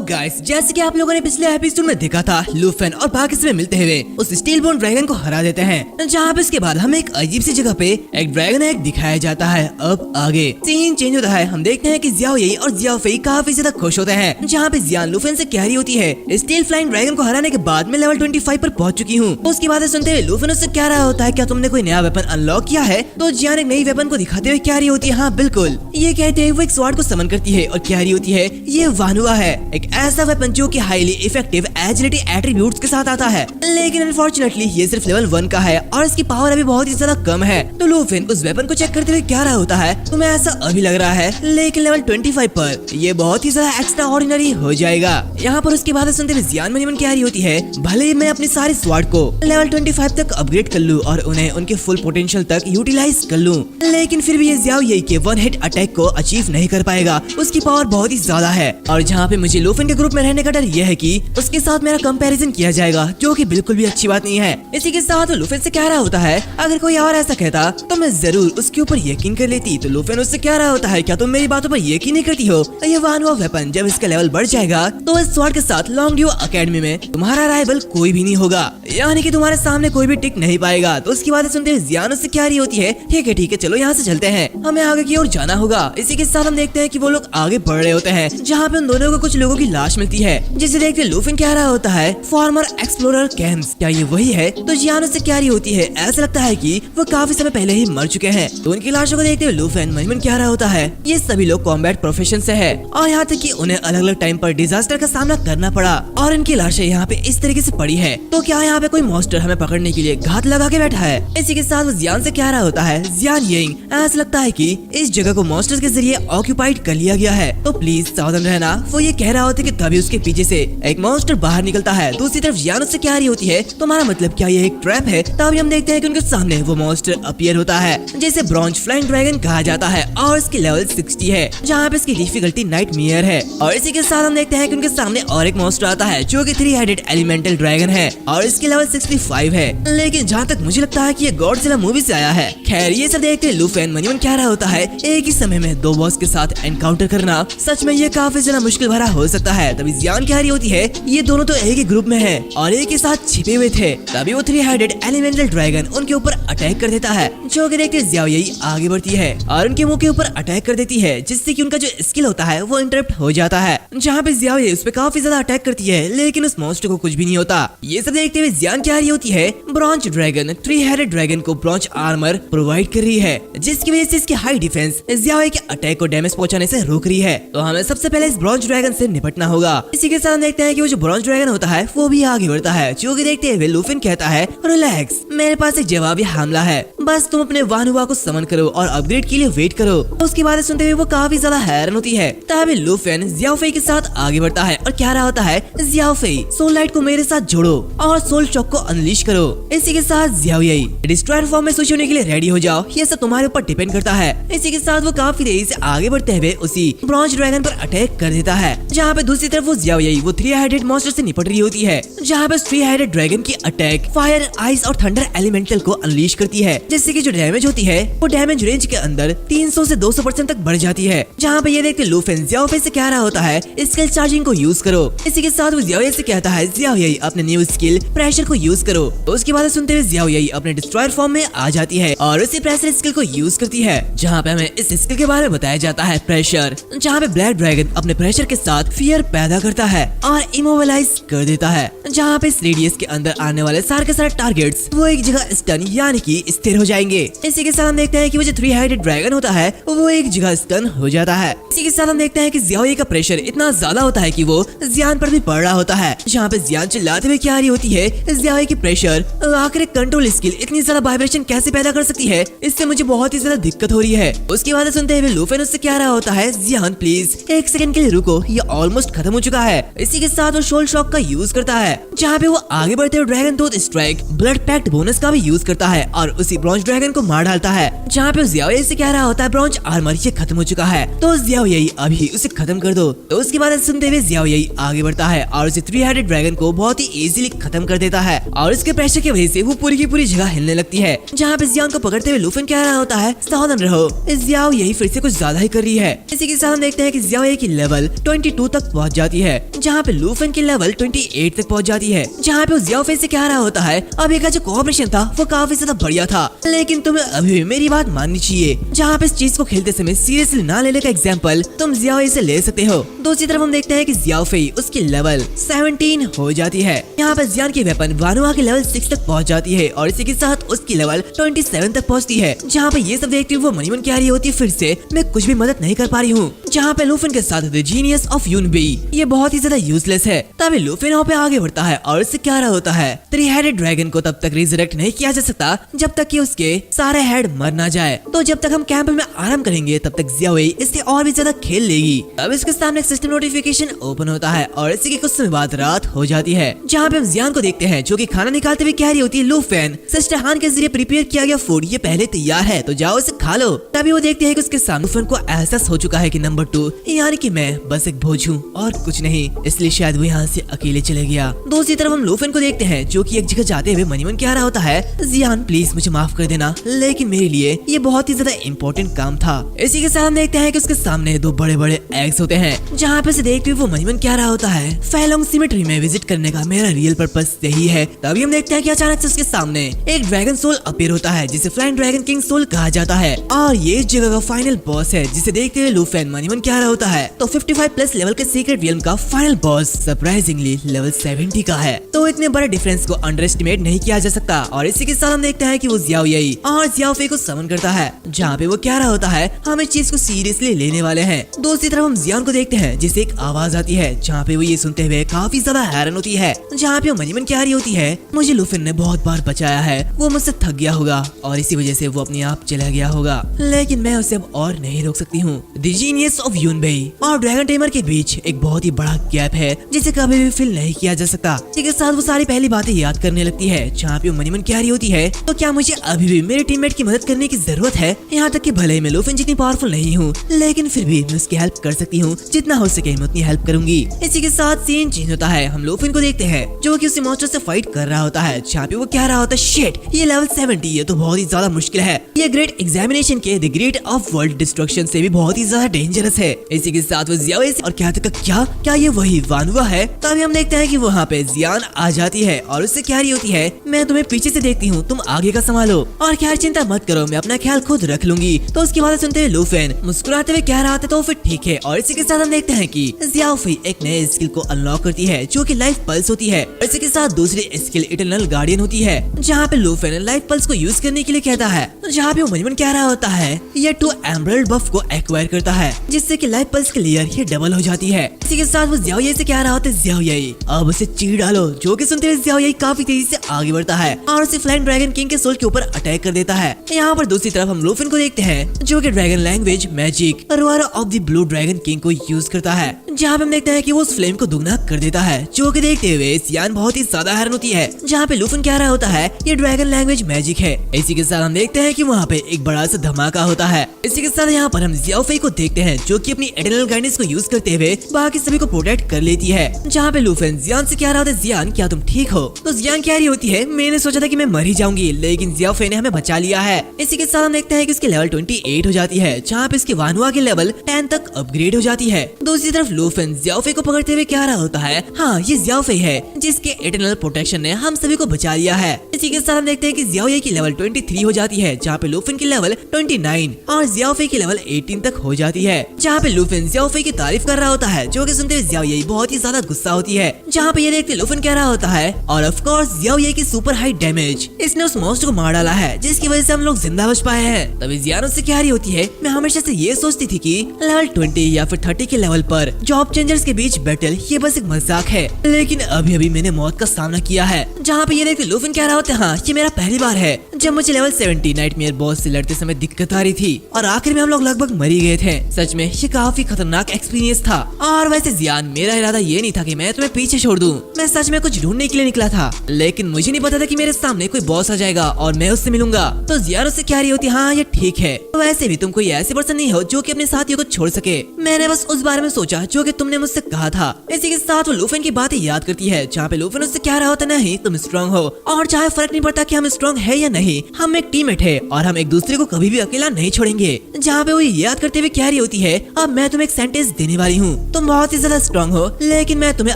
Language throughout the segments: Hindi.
गाइस, जैसे कि आप लोगों ने पिछले एपिसोड में देखा था, लूफेन और बाकी इसमें मिलते हुए उस स्टील बोन ड्रैगन को हरा देते हैं, जहाँ पे इसके बाद हमें एक अजीब सी जगह पे एक ड्रैगन एग दिखाया जाता है। अब आगे सीन चेंज होता है। हम देखते हैं कि जियाओ येई और जियाओ फेई काफी ज्यादा खुश होते हैं, जहाँ पे जियान लूफेन से कह रही होती है स्टील फ्लाइंग ड्रैगन को हराने के बाद मैं लेवल 25 पर पहुंच चुकी हूँ। उसकी बातें सुनते हुए लूफेन उससे कह रहा होता है, क्या तुमने कोई नया वेपन अनलॉक किया है? तो जियान एक नई वेपन को दिखाते हुए कह रही होती है, हाँ बिल्कुल। ये कहते हुए वो एक स्वॉर्ड को समन करती है और कह रही होती है ये वानुआ है, एक ऐसा वेपन जो कि हाईली इफेक्टिव एजिलिटी एट्रीब्यूट्स के साथ आता है, लेकिन अनफॉर्चुनेटली ये सिर्फ लेवल 1 का है और इसकी पावर अभी बहुत ही ज्यादा कम है। तो लूफेन उस वेपन को चेक करते हुए कह रहा होता है, तुम्हें ऐसा अभी लग रहा है, लेकिन लेवल 25 पर ये बहुत ही ज्यादा एक्स्ट्रा ऑर्डिनरी हो जाएगा। यहाँ पर उसकी बातें सुनते हुए जियान मन कह रही होती है, भले ही मैं अपनी सारी स्वॉर्ड को लेवल 25 तक अपग्रेड कर लूं और उन्हें उनके फुल पोटेंशियल तक यूटिलाइज कर लूं, लेकिन फिर भी ये जियाओ येई के वन हिट अटैक को अचीव नहीं कर पाएगा। उसकी पावर बहुत ही ज्यादा है और जहाँ पे मुझे लूफेन के ग्रुप में रहने का डर यह है कि उसके साथ मेरा कंपैरिजन किया जाएगा, जो कि बिल्कुल भी अच्छी बात नहीं है। इसी के साथ लूफेन से कह रहा होता है, अगर कोई और ऐसा कहता तो मैं जरूर उसके ऊपर यकीन कर लेती। तो लूफेन उससे कह रहा होता है, क्या तुम मेरी बातों पर यकीन नहीं करती हो? ये वानुआ वेपन जब इसका लेवल बढ़ जाएगा तो इस स्वॉर्ड के साथ लॉन्गड्यू एकेडमी में तुम्हारा राइवल कोई भी नहीं होगा, यानी कि तुम्हारे सामने कोई भी टिक नहीं पाएगा। तो उसकी बातें सुनते हुए जियान उससे कह रही होती है, ठीक है चलो यहाँ से चलते हैं, हमें आगे की ओर जाना होगा। इसी के साथ हम देखते हैं कि वो लोग आगे बढ़ रहे होते हैं, जहाँ पे उन दोनों को कुछ लोगों की लाश मिलती है, जिसे देखते लूफेन कह रहा होता है, फॉर्मर एक्सप्लोरर कैम्प्स, क्या ये वही है? तो जियान उससे कह रही होती है, ऐसा लगता है कि वो काफी समय पहले ही मर चुके हैं। तो उनकी लाशों को देखते हुए लूफेन मन कह रहा होता है, ये सभी लोग कॉम्बैट प्रोफेशन से है और यहाँ तक कि उन्हें अलग अलग टाइम पर डिजास्टर का सामना करना पड़ा और इनकी लाशें यहाँ पे इस तरीके से पड़ी है। तो क्या यहाँ पे कोई मॉन्स्टर हमें पकड़ने के लिए घात लगा के बैठा है? इसी के साथ वो जियान से कह रहा होता है, जियान येइंग, ऐसा लगता है कि इस जगह को मॉन्स्टर्स के जरिए ऑक्यूपाइड कर लिया गया है, तो प्लीज सावधान रहना। वो ये कह रहा होता है कि तभी उसके पीछे से एक मॉन्स्टर बाहर निकलता है। दूसरी तरफ जियान उससे कह रही होती है, तुम्हारा मतलब क्या ये एक ट्रैप है? तभी हम देखते हैं कि उनके सामने वो मॉन्स्टर अपीयर होता है, जिसे ब्रॉन्ज फ्लाइंग ड्रैगन कहा जाता है और इसकी लेवल 60 है, जहाँ पे इसकी डिफिकल्टी नाइटमेयर है। और इसी के साथ हम देखते हैं कि उनके सामने और एक मॉन्स्टर आता है, जो कि 3 हेडेड एलिमेंटल ड्रैगन है और इसकी लेवल 65 है, लेकिन जहाँ तक मुझे लगता है कि ये गॉडजिला मूवी से आया है। खैर ये सब देखते लूफेन मन कह रहा होता है, एक ही समय में 2 बॉस के साथ एनकाउंटर करना सच में ये काफी ज्यादा मुश्किल भरा हो सकता है। तभी जियान कह रही होती है, ये दोनों तो एक ही ग्रुप में है और एक ही साथ छिपे हुए थे। तभी वो 3 हेडेड एलिमेंटल ड्रैगन उनके ऊपर अटैक कर देता है, जो कि देखते जियाओ येई आगे बढ़ती है और उनके मुंह के ऊपर अटैक कर देती है, जिससे कि उनका जो स्किल होता है वो इंटरप्ट हो जाता है, जहाँ पे जियाओ येई उस पे काफी ज्यादा अटैक करती है, लेकिन उस मॉन्स्टर को कुछ भी नहीं होता। ये सब देखते हुए जियान कह रही होती है, ब्रॉन्ज ड्रैगन 3 हेडेड ड्रैगन को ब्रॉन्ज आर्मर प्रोवाइड कर रही है, जिसकी वजह से इसकी हाई डिफेंस जियाओ येई के अटैक को डैमेज पहुंचाने से रोक रही है। तो हमें सबसे पहले इस ब्रॉन्ज ड्रैगन से निपटना होगा। इसी के साथ देखते हैं कि वो जो ब्रॉन्ज ड्रैगन होता है वो भी आगे बढ़ता है, जो कि देखते हुए लूफेन कहता है, रिलैक्स, मेरे पास एक जवाबी हमला है, बस तुम अपने वानुआ को समन करो और अपग्रेड के लिए वेट करो। उसकी बातें सुनते हुए वो काफी ज्यादा हैरान होती है। तभी लूफेन जियाओ फेई के साथ आगे बढ़ता है और कह रहा होता है, जियाओ फेई, सोल लाइट को मेरे साथ जोड़ो और सोल चॉक को अनलीश करो। इसी के साथ जियाओ येई, डिस्ट्रॉयर फॉर्म में स्विच होने के लिए रेडी हो जाओ, ये सब तुम्हारे ऊपर डिपेंड करता है। इसी के साथ वो काफी तेजी से आगे बढ़ते हुए उसी ब्रॉन्ज ड्रैगन पर अटैक कर देता है, जहाँ पे दूसरी तरफ वो जियाओ येई वो 3 हेडेड मॉन्स्टर से निपट रही होती है, जहाँ पे 3 हेडेड ड्रैगन की अटैक फायर, आइस और थंडर एलिमेंटल को अनलीश करती है, जिससे कि जो डैमेज होती है वो डैमेज रेंज के अंदर 300 से 200% तक बढ़ जाती है। जहाँ पे ये देखते लूफेन जियाओ फेई से कह रहा होता है, स्किल चार्जिंग को यूज करो। इसी के साथ वो जियाओ येई से कहता है, जियाओ येई अपने न्यू स्किल प्रेशर को यूज करो। तो उसकी बातें सुनते हुए जियाओ येई अपने डिस्ट्रॉयर फॉर्म में आ जाती है और उसी प्रेशर स्किल को यूज करती है, जहाँ पे हमें इस स्किल के बारे में बताया जाता है, प्रेशर, जहाँ पे ब्लैक ड्रैगन अपने प्रेशर के साथ फियर पैदा करता है और इमोबिलाइज कर देता है, जहाँ पे इस रेडियस के अंदर आने वाले सारे के सारे टारगेट्स वो एक जगह स्टन यानी कि स्थिर हो जाएंगे। इसी के साथ हम देखते हैं कि वो जो 3 हेडेड ड्रैगन होता है वो एक जगह स्टन हो जाता है। इसी के साथ हम देखते हैं कि जियाओ येई का प्रेशर इतना ज्यादा होता है कि वो जियान पर भी पड़ रहा होता है, जहाँ पे जियान चिल्लाते हुए क्या रही होती है, जियाओ येई की प्रेशर आखिर कंट्रोल स्किल इतनी ज्यादा वाइब्रेशन कैसे पैदा कर सकती है, इससे मुझे बहुत ही ज्यादा दिक्कत हो रही है। उसकी बातें सुनते हुए लूफेन उससे क्या रहा होता है, जियान प्लीज 1 सेकंड के लिए रुको, ये ऑलमोस्ट खत्म हो चुका है। इसी के साथ वो सोल शॉक का यूज करता है जहाँ पे वो आगे बढ़ते हुए dragon tooth strike blood pact bonus का भी यूज करता है और उसी ब्रॉन्ज ड्रैगन को मार डालता है। जहाँ पे जियाओ ये से कह रहा होता है ब्रॉन्ज आर्मर ये खत्म हो चुका है, तो जियाओ यही अभी उसे खत्म कर दो। तो उसके बाद सुनते हुए जियाओ यही आगे बढ़ता है और उसे 3-हेडेड ड्रैगन को बहुत ही इजीली खत्म कर देता है और इसके प्रेशर की वजह से वो पूरी की पूरी जगह हिलने लगती है। जहाँ पे जियान को पकड़ते हुए लूफन कह रहा होता है सावधान रहो, जियाओ यही फिर से कुछ ज्यादा ही कर रही है। इसी के साथ हम देखते हैं कि जियाओ यही की लेवल 22 तक पहुँच जाती है, जहाँ पे लूफन की लेवल 28 तक पहुँच जाती है। जहाँ पे जियाओ फिर से कह रहा होता है अभी का जो कोऑपरेशन था वो काफी ज्यादा बढ़िया था, लेकिन तुम्हें अभी भी मेरी बात माननी चाहिए। जहाँ पे इस चीज को खेलते समय सीरियसली ना लेने का एग्जाम्पल तुम जियाओ इसे ले सकते हो। दूसरी तरफ हम देखते हैं कि जियाओ फेई उसकी लेवल 17 हो जाती है। यहाँ पर जियान की वेपन वानुआ के लेवल 6 तक पहुँच जाती है और इसी के साथ उसकी लेवल 27 तक पहुँचती है। जहाँ पे ये सब देखती हुई वो मनीमन कह रही होती है फिर से मैं कुछ भी मदद नहीं कर पा रही हूँ। जहाँ पे लूफन के साथ द जीनियस ऑफ यूनबी ये बहुत ही ज्यादा यूजलेस है। तभी लूफन वहाँ पे आगे बढ़ता है और इससे कह रहा होता है 3-हेडेड ड्रैगन को तब तक रिजरेक्ट नहीं किया जा सकता जब तक कि उसके सारे हेड मर ना जाए। तो जब तक हम कैंप में आराम करेंगे तब तक जियाओ इससे और भी ज्यादा खेल लेगी। अब इसके सामने सिस्टम नोटिफिकेशन ओपन होता है और इसी के कुछ समय बाद रात हो जाती है। जहाँ पे हम जियान को देखते हैं जो कि खाना निकालते हुए कह रही होती है लूफन सिस्टर हान के जरिए प्रिपेयर किया गया फूड ये पहले तैयार है तो जाओ इसे खा लो। तभी वो देखते हैं कि उसके सामने लूफन को एहसास हो चुका है कि नंबर 2 यानी कि मैं बस एक बोझ हूँ और कुछ नहीं, इसलिए शायद वो यहाँ से अकेले चले गया। दूसरी तरफ हम लूफन को देखते हैं जो कि एक जगह जाते हुए मनीमन कह रहा होता है जियान प्लीज मुझे माफ कर देना, लेकिन मेरे लिए ये बहुत ही ज्यादा इम्पोर्टेंट काम था। इसी के साथ हम देखते हैं कि उसके सामने 2 बड़े बड़े एग्स होते हैं। जहाँ पे से देखते हुए वो मनीमन कह रहा होता है फैलोंग सिमेट्री में विजिट करने का मेरा रियल पर्पस यही है। तभी हम देखते हैं कि अचानक से उसके सामने एक ड्रैगन सोल अपीयर होता है जिसे फ्लाइंग ड्रैगन किंग सोल कहा जाता है और ये इस जगह का फाइनल बॉस है जिसे देखते हुए लूफन मनीमन कह रहा होता है तो 55+ लेवल के सीक्रेट रियल्म का फाइनल बॉस सरप्राइजिंगली लेवल 70 का है। तो इतने बड़े डिफरेंस को अंडर एस्टिमेट नहीं किया जा सकता। और इसी के साथ हम देखते हैं कि वो जियाओ यही और जियाओ फे को समन करता है जहाँ पे वो कह रहा होता है हम इस चीज को सीरियसली लेने वाले हैं। दूसरी तरफ हम जियान को देखते हैं जिसे एक आवाज आती है जहाँ पे वो ये सुनते हुए काफी ज्यादा हैरान होती है। जहाँ पे मनीमन कह रही होती है मुझे लूफन ने बहुत बार बचाया है, वो मुझसे थक गया होगा और इसी वजह से वो अपने आप चला गया होगा, लेकिन मैं उसे अब और नहीं रोक सकती हूँ। द जीनियस ऑफ यूनबेई और ड्रैगन टेमर के बीच एक बहुत ही बड़ा गैप है जिसे कभी भी फिल नहीं किया जा सकता। इसके साथ वो सारी पहली बातें याद करने लगती है जहाँ पे मनीमन कह रही होती है तो क्या मुझे अभी भी मेरे टीममेट की मदद करने की जरूरत है? यहाँ तक कि भले ही मैं लूफन जितनी पावरफुल नहीं हूँ लेकिन फिर भी मैं उसकी हेल्प कर सकती हूँ, जितना हो सके मैं उतनी हेल्प करूंगी। इसी के साथ सीन चेंज होता है, हम लूफन को देखते हैं जो कि उसी मॉन्स्टर से फाइट कर रहा होता है जहाँ पे वो कह रहा होता है शिट ये लेवल 70 ये तो बहुत ही ज्यादा मुश्किल है, ये ग्रेट एग्जामिनेशन के the great of world destruction से भी बहुत ही ज्यादा डेंजरस है। इसी के साथ वो जियाओ और क्या ये वही वानुआ है? तभी हम देखते हैं कि वहाँ पे जियान आ जाती है और उससे कह रही होती है मैं तुम्हें पीछे से देखती हूँ, तुम आगे का संभालो और खैर चिंता मत करो मैं अपना ख्याल खुद रख लूंगी। तो उसकी बात सुनते हुए लूफन मुस्कुराते हुए कह रहा था तो फिर ठीक है। और इसी के साथ हम देखते हैं कि जियाओ फी एक नए स्किल को अनलॉक करती है जो कि लाइफ पल्स होती है। इसी के साथ दूसरी स्किल इटर्नल गार्डियन होती है जहाँ पे लूफन लाइफ पल्स को यूज करने के लिए कहता है, जहाँ पे वो मनीमन कह रहा होता है ये 2 एमरल्ड बफ को एक्वायर करता है जिससे कि लाइफ पल्स क्लियर ये डबल हो जाती है। इसी के साथ वो जियाओ ये से कह रहा होता है जियाओ यही अब उसे चीर डालो, जो कि सुनते हुए जियाओ यही काफी तेजी से आगे बढ़ता है और उसे फ्लाइंग ड्रैगन किंग के सोल के ऊपर अटैक कर देता है। यहाँ पर दूसरी तरफ हम लूफन को देखते हैं जो कि dragon language magic roar of the blue dragon king को यूज करता है, जहाँ पे हम देखते हैं कि वो उस फ्लेम को दुगना कर देता है जो कि देखते हुए सियान बहुत ही ज्यादा हैरान होती है। जहाँ पे लूफन कह रहा होता है ये ड्रैगन लैंग्वेज मैजिक है। इसी के साथ हम देखते हैं कि वहाँ पे एक बड़ा सा धमाका होता है। इसी के साथ यहाँ पर हम जियाओ फे को देखते हैं जो कि अपनी एटर्नल गाइडेंस को यूज करते हुए बाकी सभी को प्रोटेक्ट कर लेती है। जहाँ पे लूफन जियान से कह रहा होता है जियान क्या तुम ठीक हो? तो जियान कह रही होती है मैंने सोचा था कि मैं मर ही जाऊंगी लेकिन जियाओ फे ने हमें बचा लिया है। इसी के साथ हम देखते हैं कि उसकी लेवल 28 हो जाती है जहाँ पे इसकी वानुआ की लेवल 10 तक अपग्रेड हो जाती है। दूसरी तरफ लूफन जियाओ फे को पकड़ते हुए कह रहा होता है हाँ ये जियाओ फे है जिसके एटर्नल प्रोटेक्शन ने हम सभी को बचा लिया है। इसी के साथ हम देखते हैं कि जियाओ ये की लेवल 23 हो जाती है जहाँ पे लूफन की लेवल 29 और जियाओ फे की लेवल 18 तक हो जाती है। जहाँ पे लूफन जियाओ फे की तारीफ कर रहा होता है जो कि सुनते हुए जियाओ ये बहुत ही ज्यादा गुस्सा होती है। जहाँ पे ये देखते लूफन कह रहा होता है और ऑफ कोर्स जियाओ ये की सुपर हाई डैमेज इसने उस मॉन्स्टर को मार डाला है जिसकी वजह से हम लोग जिंदा बच पाए हैं। तभी जियान उससे कह रही होती है मैं हमेशा से ये सोचती थी कि लेवल 20 या फिर 30 के लेवल पर जॉब चेंजर्स के बीच बैटल ये बस एक मजाक है, लेकिन अभी अभी मैंने मौत का सामना किया है। जहाँ पे ये देखते लूफन कह रहा होता है हाँ ये मेरा पहली बार है जब मुझे लेवल 70 नाइटमेयर बॉस से लड़ते समय दिक्कत आ रही थी और आखिर में हम लोग लगभग मर ही गए थे। सच में ये काफी खतरनाक एक्सपीरियंस था। और वैसे जियान, मेरा इरादा ये नहीं था कि मैं तुम्हें पीछे छोड़ दूं। मैं सच में कुछ ढूंढने के लिए निकला था, लेकिन मुझे नहीं पता था कि मेरे सामने कोई बॉस आ जाएगा और मैं उससे मिलूंगा। तो जियान उससे कह रही होती, हाँ ये ठीक है, वैसे भी तुम कोई ऐसे पर्सन नहीं हो जो कि अपने साथियों को छोड़ सके। मैंने बस उस बारे में सोचा जो कि तुमने मुझसे कहा था। इसी के साथ वो लूफेन की बातें याद करती है, जहाँ पे लूफेन उससे कह रहा होता, नहीं तुम स्ट्रॉन्ग हो और चाहे फर्क नहीं पड़ता कि हम स्ट्रॉन्ग है या नहीं, हम एक टीममेट है और हम एक दूसरे को कभी भी अकेला नहीं छोड़ेंगे। जहाँ पे वो याद करते हुए कह रही होती है, अब मैं तुम्हें एक सेंटेंस देने वाली हूँ, तुम बहुत ही ज्यादा स्ट्रॉन्ग हो लेकिन मैं तुम्हें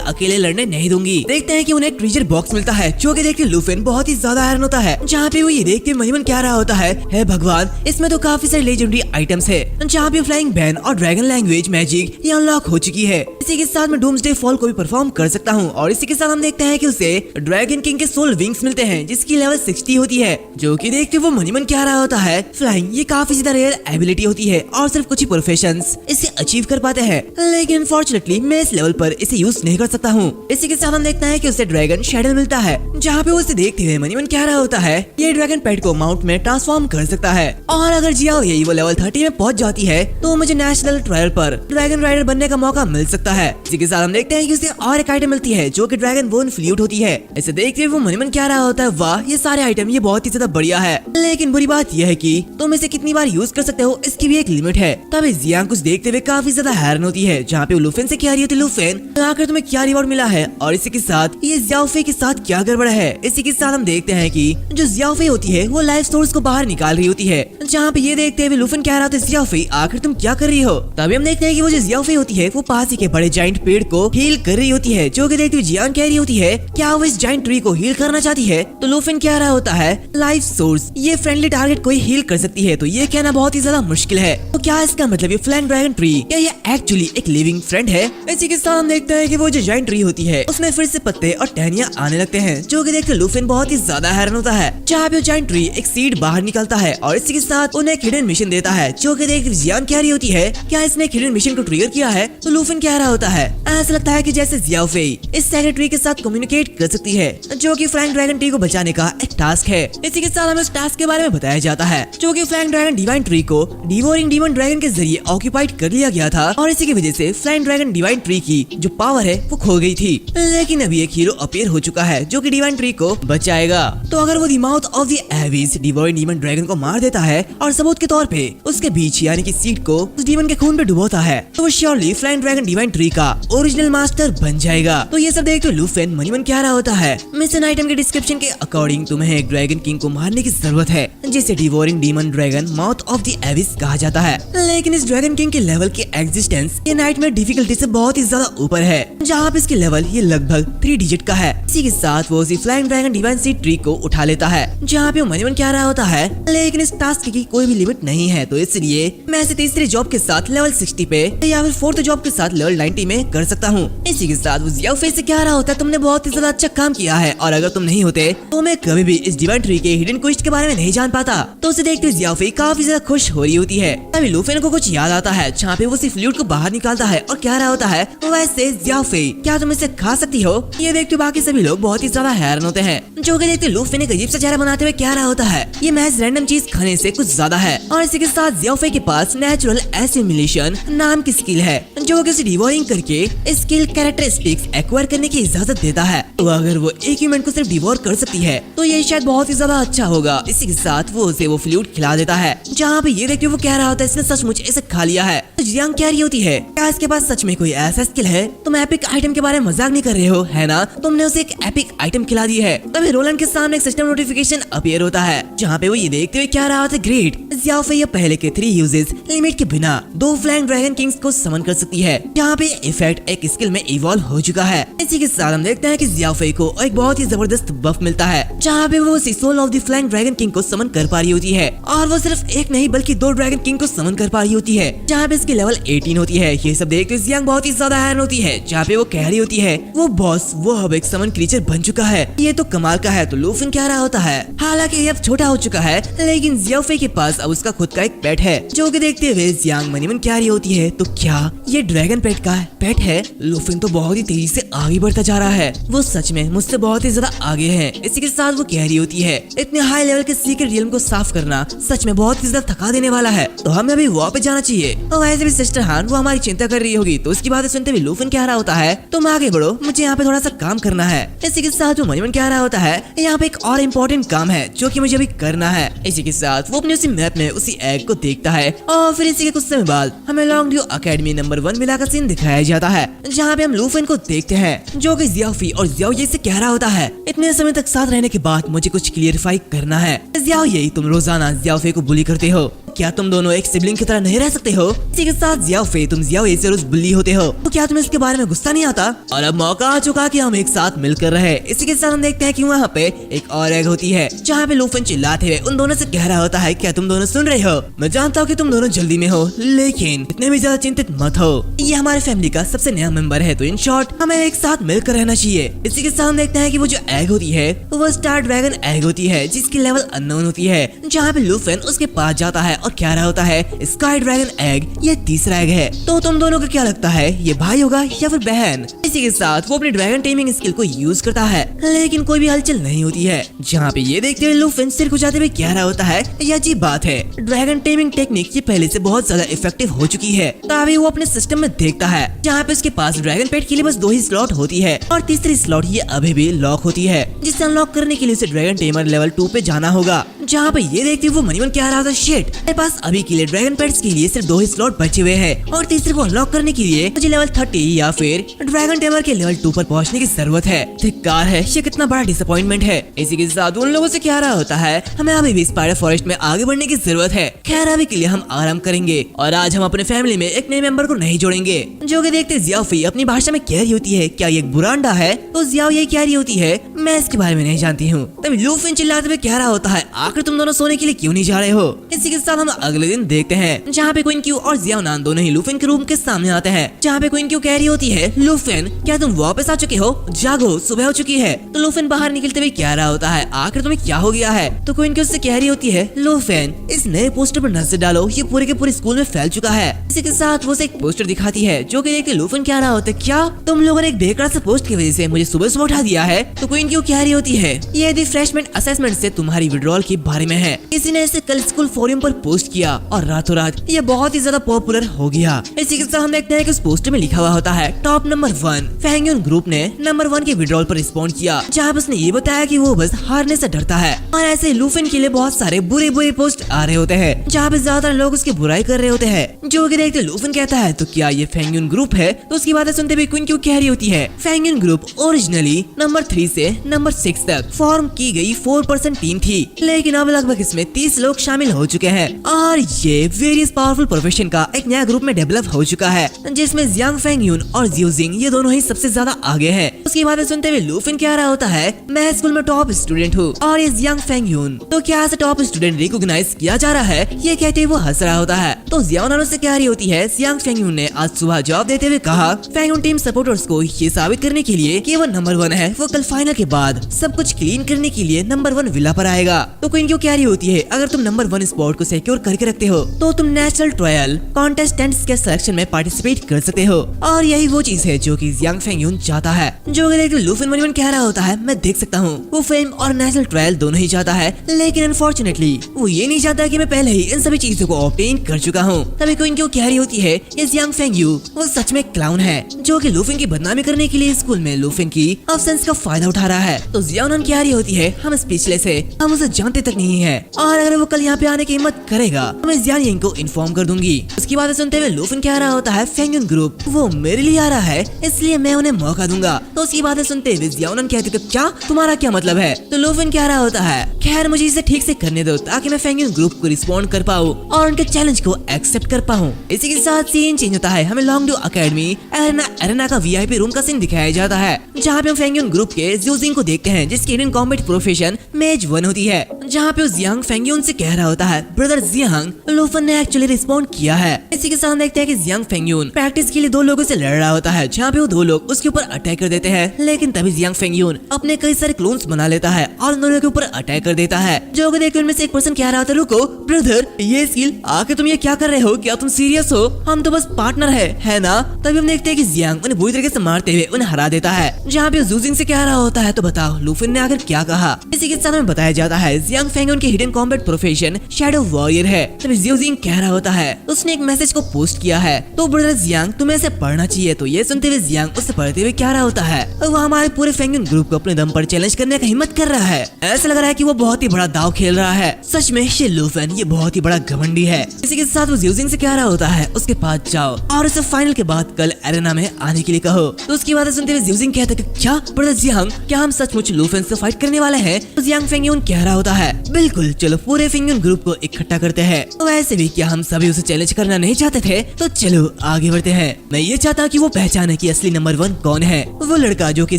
अकेले लड़ने नहीं दूंगी। देखते हैं कि उन्हें एक ट्रेजर बॉक्स मिलता है, जो कि देख के लूफेन बहुत ही ज्यादा हैरान होता है। जहाँ पे वो ये देख के मन ही मन कह रहा होता है, हे भगवान, इसमें तो काफी सारे लेजेंडरी आइटम्स है। जहाँ पे फ्लाइंग बैन और ड्रैगन लैंग्वेज मैजिक ये अनलॉक हो चुकी है। इसी के साथ मैं डूम्सडे फॉल को भी परफॉर्म कर सकता हूँ। और इसी के साथ हम देखते हैं कि उसे ड्रैगन किंग के सोल विंग्स मिलते हैं, जिसकी लेवल 60 होती है। जो कि देख के वो मन ही मन कह रहा होता है, फ्लाइंग ये काफी ज्यादा रेयर एबिलिटी होती है और सिर्फ कुछ ही प्रोफेशंस इसे अचीव कर पाते हैं, लेकिन अनफॉर्चुनेटली मैं इस लेवल पर इसे यूज नहीं कर सकता हूँ। इसी के साथ हम देखते हैं कि उसे ड्रैगन शैडल मिलता है, जहाँ पे वो उसे देखते हुए मन ही मन कह रहा होता है, ये ड्रैगन पेट को माउंट में ट्रांसफॉर्म कर सकता है। और अगर जियाओ यही वो लेवल 30 में पहुंच जाती है तो मुझे नेशनल ट्रायल पर ड्रैगन राइडर बनने का मौका मिल सकता है। इसी के साथ हम देखते हैं कि उसे और एक आइटम मिलती है, जो कि ड्रैगन बोन फ्लूट होती है। इसे देखते हुए वो मन ही मन कह रहा होता है, वाह ये सारे आइटम ये बहुत ही ज्यादा बढ़िया है, लेकिन बुरी बात यह है कि तुम इसे कितनी बार यूज कर सकते हो, इसकी भी एक लिमिट है। तभी जियांग कुछ देखते हुए काफी ज्यादा हैरान होती है, जहाँ पे वो लूफेन से कह रही होती, लूफेन आखिर तुम्हें क्या रिवॉर्ड मिला है और इसी के साथ ये जियाओफे के साथ क्या गड़बड़ है। इसी के साथ हम देखते हैं कि जो जियाओफे होती है वो लाइफ सोर्स को बाहर निकाल रही होती है, जहाँ पे ये देखते हुए लूफेन कह रहा था, जियाओफे आखिर तुम क्या कर रही हो। तभी हम देखते हैं कि वो जो जियाओफे होती है वो पास ही के बड़े जाइंट पेड़ को हील कर रही होती है, जो कि देखते हुए जियांग कह रही होती है, क्या वो इस जाइंट ट्री को हील करना चाहती है। तो लूफेन कह रहा होता है, लाइफ सोर्स ये फ्रेंडली टारगेट को हील कर सकती है, तो ये कहना बहुत ही ज्यादा मुश्किल है। तो क्या इसका मतलब ये फ्लैंग ड्रैगन ट्री क्या ये एक्चुअली एक लिविंग फ्रेंड है। इसी के साथ हम देखते हैं कि वो जो जाइंट ट्री होती है उसमें फिर से पत्ते और टहनियां आने लगते हैं, जो कि देखकर लूफेन बहुत ही ज्यादा हैरान होता है। जहाँ पे जाइंट ट्री एक सीड बाहर निकलता है और इसी के साथ उन्हें एक हिडन मिशन देता है, जो कि देख जियांग कह रही होती है, क्या इसने एक हिडन मिशन को ट्रिगर किया है। तो लूफेन कह रहा होता है, ऐसा लगता है कि जैसे जियाओफे इस सैक्रेड ट्री के साथ कम्युनिकेट कर सकती है, जो कि फ्लैंग ड्रैगन ट्री को बचाने का एक टास्क है। इसी के साथ हमें उस टास्क के बारे में बताया जाता है, जो कि फ्लैंग ड्रैगन डिवाइन ट्री को डिवोरिंग डीमन ड्रैगन के जरिए ऑक्यूपाइड कर लिया गया था और इसी की वजह से फ्लैंग ड्रैगन डिवाइन ट्री की जो पावर है वो खो गई थी। लेकिन अभी एक हीरो अपीयर हो चुका है, जो कि डिवाइन ट्री को बचाएगा। तो अगर वो the mouth of the Aves devouring demon dragon को मार देता है और सबूत के तौर पे उसके बीच यानी कि सीड को उस डीमन के खून पे डुबोता है, तो वो श्योरली फ्लैंग ड्रैगन डिवाइन ट्री का ओरिजिनल मास्टर बन जाएगा। तो ये सब देखते लूफेन मन ही मन कह रहा होता है, मिशन आइटम के डिस्क्रिप्शन के अकॉर्डिंग तुम्हें एक ड्रैगन किंग को मारने की जरूरत है, जिसे devouring demon dragon mouth of the Aves कहा जाता है। लेकिन इस ड्रैगन किंग के लेवल की एग्जिस्टेंस ये नाइटमेयर डिफिकल्टी से बहुत ही ज्यादा ऊपर है, जहाँ पे इसकी लेवल ये लगभग 3 डिजिट का है। इसी के साथ वो उसी flying dragon divine seed tree को उठा लेता है, जहाँ पे वो मन ही मन कह रहा होता है, लेकिन इस टास्क की कोई भी लिमिट नहीं है, तो इसलिए मैं इसे तीसरे जॉब के साथ लेवल 60 पे या फिर फोर्थ जॉब के साथ लेवल 90 में कर सकता हूँ। इसी के साथ वो जियाओफे से कह रहा होता है, तुमने बहुत ही ज्यादा अच्छा काम किया है और अगर तुम नहीं होते तो मैं कभी भी इस डिवाइन ट्री के हिडन क्वेस्ट के बारे में नहीं जान पाता। तो उसे देखते जियाओफे काफी ज्यादा खुश हो रही होती है। तभी लूफेन को कुछ याद आता है, जहाँ पे वो उसी फ्लूट को बाहर निकालता है और कह रहा होता है, वैसे जियाओफे क्या तुम इसे खा सकती हो। ये देखते बाकी सभी लोग बहुत ही ज्यादा हैरान होते हैं, जो कि देखते लूफेन एक अजीब सा चेहरा बनाते हुए कह रहा होता है, ये महज रैंडम चीज खाने से कुछ ज्यादा है। और इसी के साथ जियाओफे के पास नेचुरल एसिमिलेशन नाम की स्किल है, जो कि उसे डिवोरिंग करके स्किल कैरेक्टरिस्टिक्स एक्वायर करने की इजाजत देता है। तो अगर वो एक ह्यूमन को सिर्फ डिवोर कर सकती है तो ये शायद बहुत ही ज्यादा अच्छा होगा। इसी के साथ वो उसे वो फ्लूट खिला देता है, जहाँ पे ये देखते वो कह रहा होता है, इसने सचमुच इसे खा लिया है। तो जियांग कह रही होती है, क्या इसके पास सच में कोई ऐसा स्किल है। तुम एपिक आइटम के बारे में मजाक नहीं कर रहे हो है ना, तुमने उसे एक एपिक आइटम खिला दी है। तभी रोलैंड के सामने एक सिस्टम नोटिफिकेशन अपीयर होता है, जहाँ पे वो ये देखते हुए कह रहा होता है, ग्रेट, जियाओफे ये पहले के 3 यूजेस लिमिट के बिना 2 फ्लैंग ड्रैगन किंग्स को समन कर सकती है, जहाँ पे इफेक्ट एक स्किल में इवॉल्व हो चुका है। इसी के साथ हम देखते हैं कि जियाओफे को एक बहुत ही जबरदस्त बफ मिलता है, जहाँ पे वो soul of the flang dragon king को समन कर पा रही होती है। और वो सिर्फ एक नहीं बल्कि 2 ड्रैगन किंग को समन कर पा रही होती है, जहाँ पे इसकी लेवल 18 होती है। ये सब देखते जियांग बहुत ही ज्यादा हैरान होती है, जहाँ पे वो कह रही होती है, वो बॉस वो अब एक समन क्रीचर बन चुका है, ये तो कमाल का है। तो लूफेन कह रहा होता है, हालांकि ये अब छोटा हो चुका है, लेकिन जियाओफे के पास अब उसका खुद का एक पेट है, जो कि देखते हुए जियांग मनी मन कह रही होती है, तो क्या ये ड्रैगन पेट का पेट है। लूफेन तो बहुत ही तेजी से आगे बढ़ता जा रहा है, वो सच में मुझसे बहुत ही ज्यादा आगे है। इसी के साथ वो कह रही होती है, इतनी इतने हाई लेवल के सीक्रेट रियल्म को साफ करना सच में बहुत ही ज्यादा थका देने वाला है, तो हमें अभी वहाँ पे जाना चाहिए। और वैसे भी सिस्टर हान वो हमारी चिंता कर रही होगी, तो उसकी बातें सुनते हुए लूफन कह रहा होता है तुम आगे बढ़ो, मुझे यहाँ पे थोड़ा सा काम करना है। इसी के साथ वो मनीमन कह रहा होता है यहाँ पे एक और इम्पोर्टेंट काम है जो कि मुझे अभी करना है। इसी के साथ वो अपने उसी मैप में उसी एग को देखता है और फिर इसी के कुछ समय बाद हमें लॉन्ग ड्यू अकेडमी नंबर 1 मिला का सीन दिखाया जाता है, जहाँ पे हम लूफन को देखते हैं जो कि जियाओफी और जियाओ ये से कह रहा होता है इतने समय तक साथ रहने के बाद मुझे कुछ क्लियरिफाई करना है। जियाओ यही तुम रोजाना जियाओफी को बुली करते हो, क्या तुम दोनों एक सिबलिंग की तरह नहीं रह सकते हो? इसी के साथ जियाओफी तुम जियाओ ये से रोज बुली होते हो, तो क्या तुम्हें इसके बारे में गुस्सा नहीं आता? और अब मौका आ चुका कि हम एक साथ मिलकर रहे। इसी के साथ हम देखते हैं कि वहाँ पे एक और एग होती है जहाँ पे लूफन चिल्लाते हुए उन दोनों से कह रहा होता है क्या तुम दोनों सुन रहे हो? मैं जानता हूँ कि तुम दोनों जल्दी में हो, लेकिन इतने भी ज्यादा चिंतित मत हो, ये हमारे फैमिली का सबसे नया मेंबर है, तो इन शॉर्ट हमें एक साथ मिलकर रहना चाहिए। इसी के साथ हम देखते हैं कि वो जो एग होती है वो स्टार ड्रैगन एग होती है जिसकी लेवल अननोन होती है, जहाँ पे लूफन उसके पास जाता है और कह रहा होता है स्काई ड्रैगन एग ये तीसरा एग है, तो तुम दोनों को क्या लगता है ये भाई होगा या फिर बहन? इसी के साथ वो अपनी ड्रैगन टेमिंग स्किल को यूज करता है, लेकिन कोई भी हलचल नहीं होती है, जहाँ पे ये देखते हुए लूफन सिर खुजाते हुए कह रहा होता है ये अजीब बात है, ड्रैगन टेमिंग टेक्निक ये पहले से बहुत ज्यादा इफेक्टिव हो चुकी है। तभी वो अपने सिस्टम में देखता है जहाँ पे उसके पास ड्रैगन पेट के लिए बस 2 ही स्लॉट होती है और तीसरी स्लॉट ये अभी भी लॉक होती है, जिसे अनलॉक करने के लिए उसे ड्रैगन टेमर लेवल 2 पे जाना होगा। जहाँ पे ये देखते हुए वो मनीमन कह रहा था शिट, मेरे पास अभी के लिए ड्रैगन पेट्स के लिए सिर्फ 2 ही स्लॉट बचे हुए हैं और तीसरे को अनलॉक करने के लिए मुझे लेवल 30 या फिर ड्रैगन टेमर के लेवल 2 पर पहुंचने की जरूरत है। धिक्कार है, ये कितना बड़ा डिसअपॉइंटमेंट है। इसी के साथ उन लोगों से कह रहा होता है हमें अभी भी स्पाइडर फॉरेस्ट में आगे बढ़ने की जरूरत है, खैर अभी के लिए हम आराम करेंगे और आज हम अपने फैमिली में एक नए मेंबर को नहीं जोड़ेंगे। जो कि देखते जियाओफी अपनी भाषा में कह रही होती है क्या ये एक बुरा अंडा है, तो जियाओ ये कह रही होती है मैं इसके बारे में नहीं जानती हूँ। तभी लूफिन चिल्लाते हुए कह रहा होता है आखिर तुम दोनों सोने के लिए क्यों नहीं जा रहे हो? इसी के साथ हम अगले दिन देखते हैं जहाँ पे क्वीन क्यू और जियाओ नान दोनों ही लूफिन के रूम के सामने आते हैं, जहाँ पे क्वीन क्यू कह रही होती है लूफिन क्या तुम वापस आ चुके हो, जागो सुबह हो चुकी है। तो लूफिन बाहर निकलते हुए कह रहा होता है आखिर तुम्हें क्या हो गया है? तो क्वीन क्यू उससे कह रही होती है लूफिन इस नए पोस्टर पर नजर डालो, ये पूरे के पूरे स्कूल में फैल चुका है। इसी के साथ वो एक पोस्टर दिखाती है जो कि देखते लूफिन कह रहा होता है क्या तुम लोगों ने एक बेकार से पोस्ट की वजह से मुझे सुबह सुबह उठा दिया है? तो क्वीन क्यू कह रही होती है ये रिफ्रेशमेंट असेसमेंट से तुम्हारी विड्रॉल के बारे में है, किसी ने इसे कल स्कूल फोरम पर पोस्ट किया और रातों रात ये बहुत ही ज्यादा पॉपुलर हो गया। इसी के साथ हम देखते हैं कि उस पोस्टर में लिखा हुआ होता है टॉप नंबर 1 फैंगयून ग्रुप ने नंबर 1 के विड्रॉल पर रिस्पॉन्ड किया, जहाँ पर उसने ये बताया कि वो बस हारने से डरता है। और ऐसे लूफिन के लिए बहुत सारे बुरे बुरे पोस्ट आ रहे होते हैं जहाँ पे ज्यादातर लोग उसकी बुराई कर रहे होते हैं। जो कि देखते लूफिन कहता है तो क्या ये फैंगयून क्विन ग्रुप है, तो उसकी बातें सुनते हुए क्वीन क्यों कह रही होती है, फैंगिन ग्रुप ओरिजिनली नंबर 3 से नंबर 6 तक फॉर्म की गई 4% टीम थी, लेकिन अब लगभग इसमें 30 लोग शामिल हो चुके हैं और ये वेरियस पावरफुल प्रोफेशन का एक नया ग्रुप में डेवलप हो चुका है, जिसमें जियांग फेंगयून और जियोजिंग ये दोनों ही सबसे ज्यादा आगे हैं। उसकी बातें सुनते हुए लूफिन कह रहा होता है, मैं स्कूल में टॉप स्टूडेंट हूँ और ये जियांग फेंगयून तो क्या ऐसे टॉप स्टूडेंट रिकॉग्नाइज किया जा रहा है, ये कहते हुए वो हंस रहा होता है। तो जियांग नानो से कह रही होती है, जियांग फेंगयून ने आज सुबह जवाब देते हुए कहा, फेंगयून टीम सपोर्टर्स को ये साबित करने के लिए कि वो नंबर 1 है, वो कल फाइनल के बाद सब कुछ क्लीन करने के लिए नंबर 1 विला पर आएगा। तो क्वीन क्यों कह रही होती है, अगर तुम नंबर 1 स्पॉट को सिक्योर करके रखते हो तो तुम नेशनल ट्रायल कॉन्टेस्टेंट्स के सिलेक्शन में पार्टिसिपेट कर सकते हो, और यही वो चीज है जो कि जियांग फेंगयून चाहता है। जो कि लूफिन मनीमन कह रहा होता है, मैं देख सकता हूँ वो फेम और नेशनल ट्रायल दोनों ही चाहता है, लेकिन अनफॉर्चुनेटली वो ये नहीं चाहता कि मैं पहले ही इन सभी चीजों को ऑब्टेन कर चुका हूँ। तभी क्वीन क्यों कह रही होती है, ये जियांग फेंगयू वो सच में क्लाउन है जो कि लूफिन की बदनामी करने के लिए स्कूल में लूफिन की अब्सेंस का फायदा उठा रहा है। तो जियाओ कह रही होती है, हम स्पीचलेस है, हम उसे जानते तक नहीं है, और अगर वो कल यहाँ पे आने की हिम्मत करेगा तो मैं जियान यिंग को इन्फॉर्म कर दूंगी। उसकी बातें सुनते हुए लूफिन कह रहा होता है, फेंगयून ग्रुप वो मेरे लिए आ रहा है, इसलिए मैं उन्हें मौका दूंगा। तो उसकी बातें सुनते हुए जियाओ कहती है, क्या तुम्हारा क्या मतलब है? तो लूफिन कह रहा होता है, खैर मुझे इसे ठीक से करने दो ताकि मैं फेंगयून ग्रुप को रिस्पॉन्ड कर पाऊँ और उनके चैलेंज को एक्सेप्ट कर पाऊँ। इसी के साथ सीन चेंज होता है, हमें लॉन्ग ड्यू अकेडमी एरेना का वीआईपी रूम का सीन दिखाया जाता है, जहाँ पे हम फेंगयून ग्रुप के जियोजिंग को देखते हैं जिसकी इंडियन कॉम्बैट प्रोफेशन मेज 1 होती है, जहाँ पे जियांग फेंगयून से कह रहा होता है, ब्रदर जियांग लूफिन ने एक्चुअली रिस्पॉन्ड किया है। इसी के साथ देखते हैं कि जियांग फेंगयून प्रैक्टिस के लिए 2 लोगों से लड़ रहा होता है, जहाँ पे वो 2 लोग उसके ऊपर अटैक कर देते हैं, लेकिन तभी जियांग फेंगयून अपने कई सारे क्लोन्स बना लेता है और उन दोनों के ऊपर अटैक कर देता है। जो कि देखकर उनमें से एक पर्सन कह रहा होता है, रुको ब्रदर ये स्किल आखिर तुम ये क्या कर रहे हो, क्या तुम सीरियस हो? हम तो बस पार्टनर है ना? तभी हम देखते हैं कि जियांग उन्हें बुरी तरीके से मारते हुए उन्हें हरा देता है, जहाँ पे जियोजिंग से कह रहा होता है, तो बताओ लूफिन ने आखिर क्या कहा। इसी के साथ हमें बताया जाता है जियांग फेंगन की hidden combat profession shadow warrior है। तभी जियो जिंग कह रहा होता है, उसने एक मैसेज को पोस्ट किया है, तो ब्रदर जियांग तुम्हें इसे पढ़ना चाहिए। तो ये सुनते हुए जियांग उसे पढ़ते हुए कह रहा होता है, वो हमारे पूरे फेंगन ग्रुप को अपने दम पर चैलेंज करने का हिम्मत कर रहा है। ऐसा लग रहा है कि वो बहुत ही बड़ा दाव खेल रहा है। सच में ये लूफेन ये बहुत ही बड़ा घमंडी है। इसी के साथ वो जियो जिंग से कह रहा होता है, उसके पास जाओ और उसे फाइनल के बाद कल एरेना में आने के लिए कहो। तो उसकी बातें सुनते हुए जियो जिंग कहता है, क्या ब्रदर जियांग, क्या हम सचमुच लूफेन से फाइट करने वाले हैं? तो जियांग फेंगन कह रहा होता है, बिल्कुल, चलो पूरे फेंगन ग्रुप को इकट्ठा करते हैं। तो वैसे भी क्या हम सभी उसे चैलेंज करना नहीं चाहते थे? तो चलो आगे बढ़ते हैं। मैं ये चाहता हूँ कि वो पहचाने कि असली नंबर 1 कौन है। वो लड़का जो कि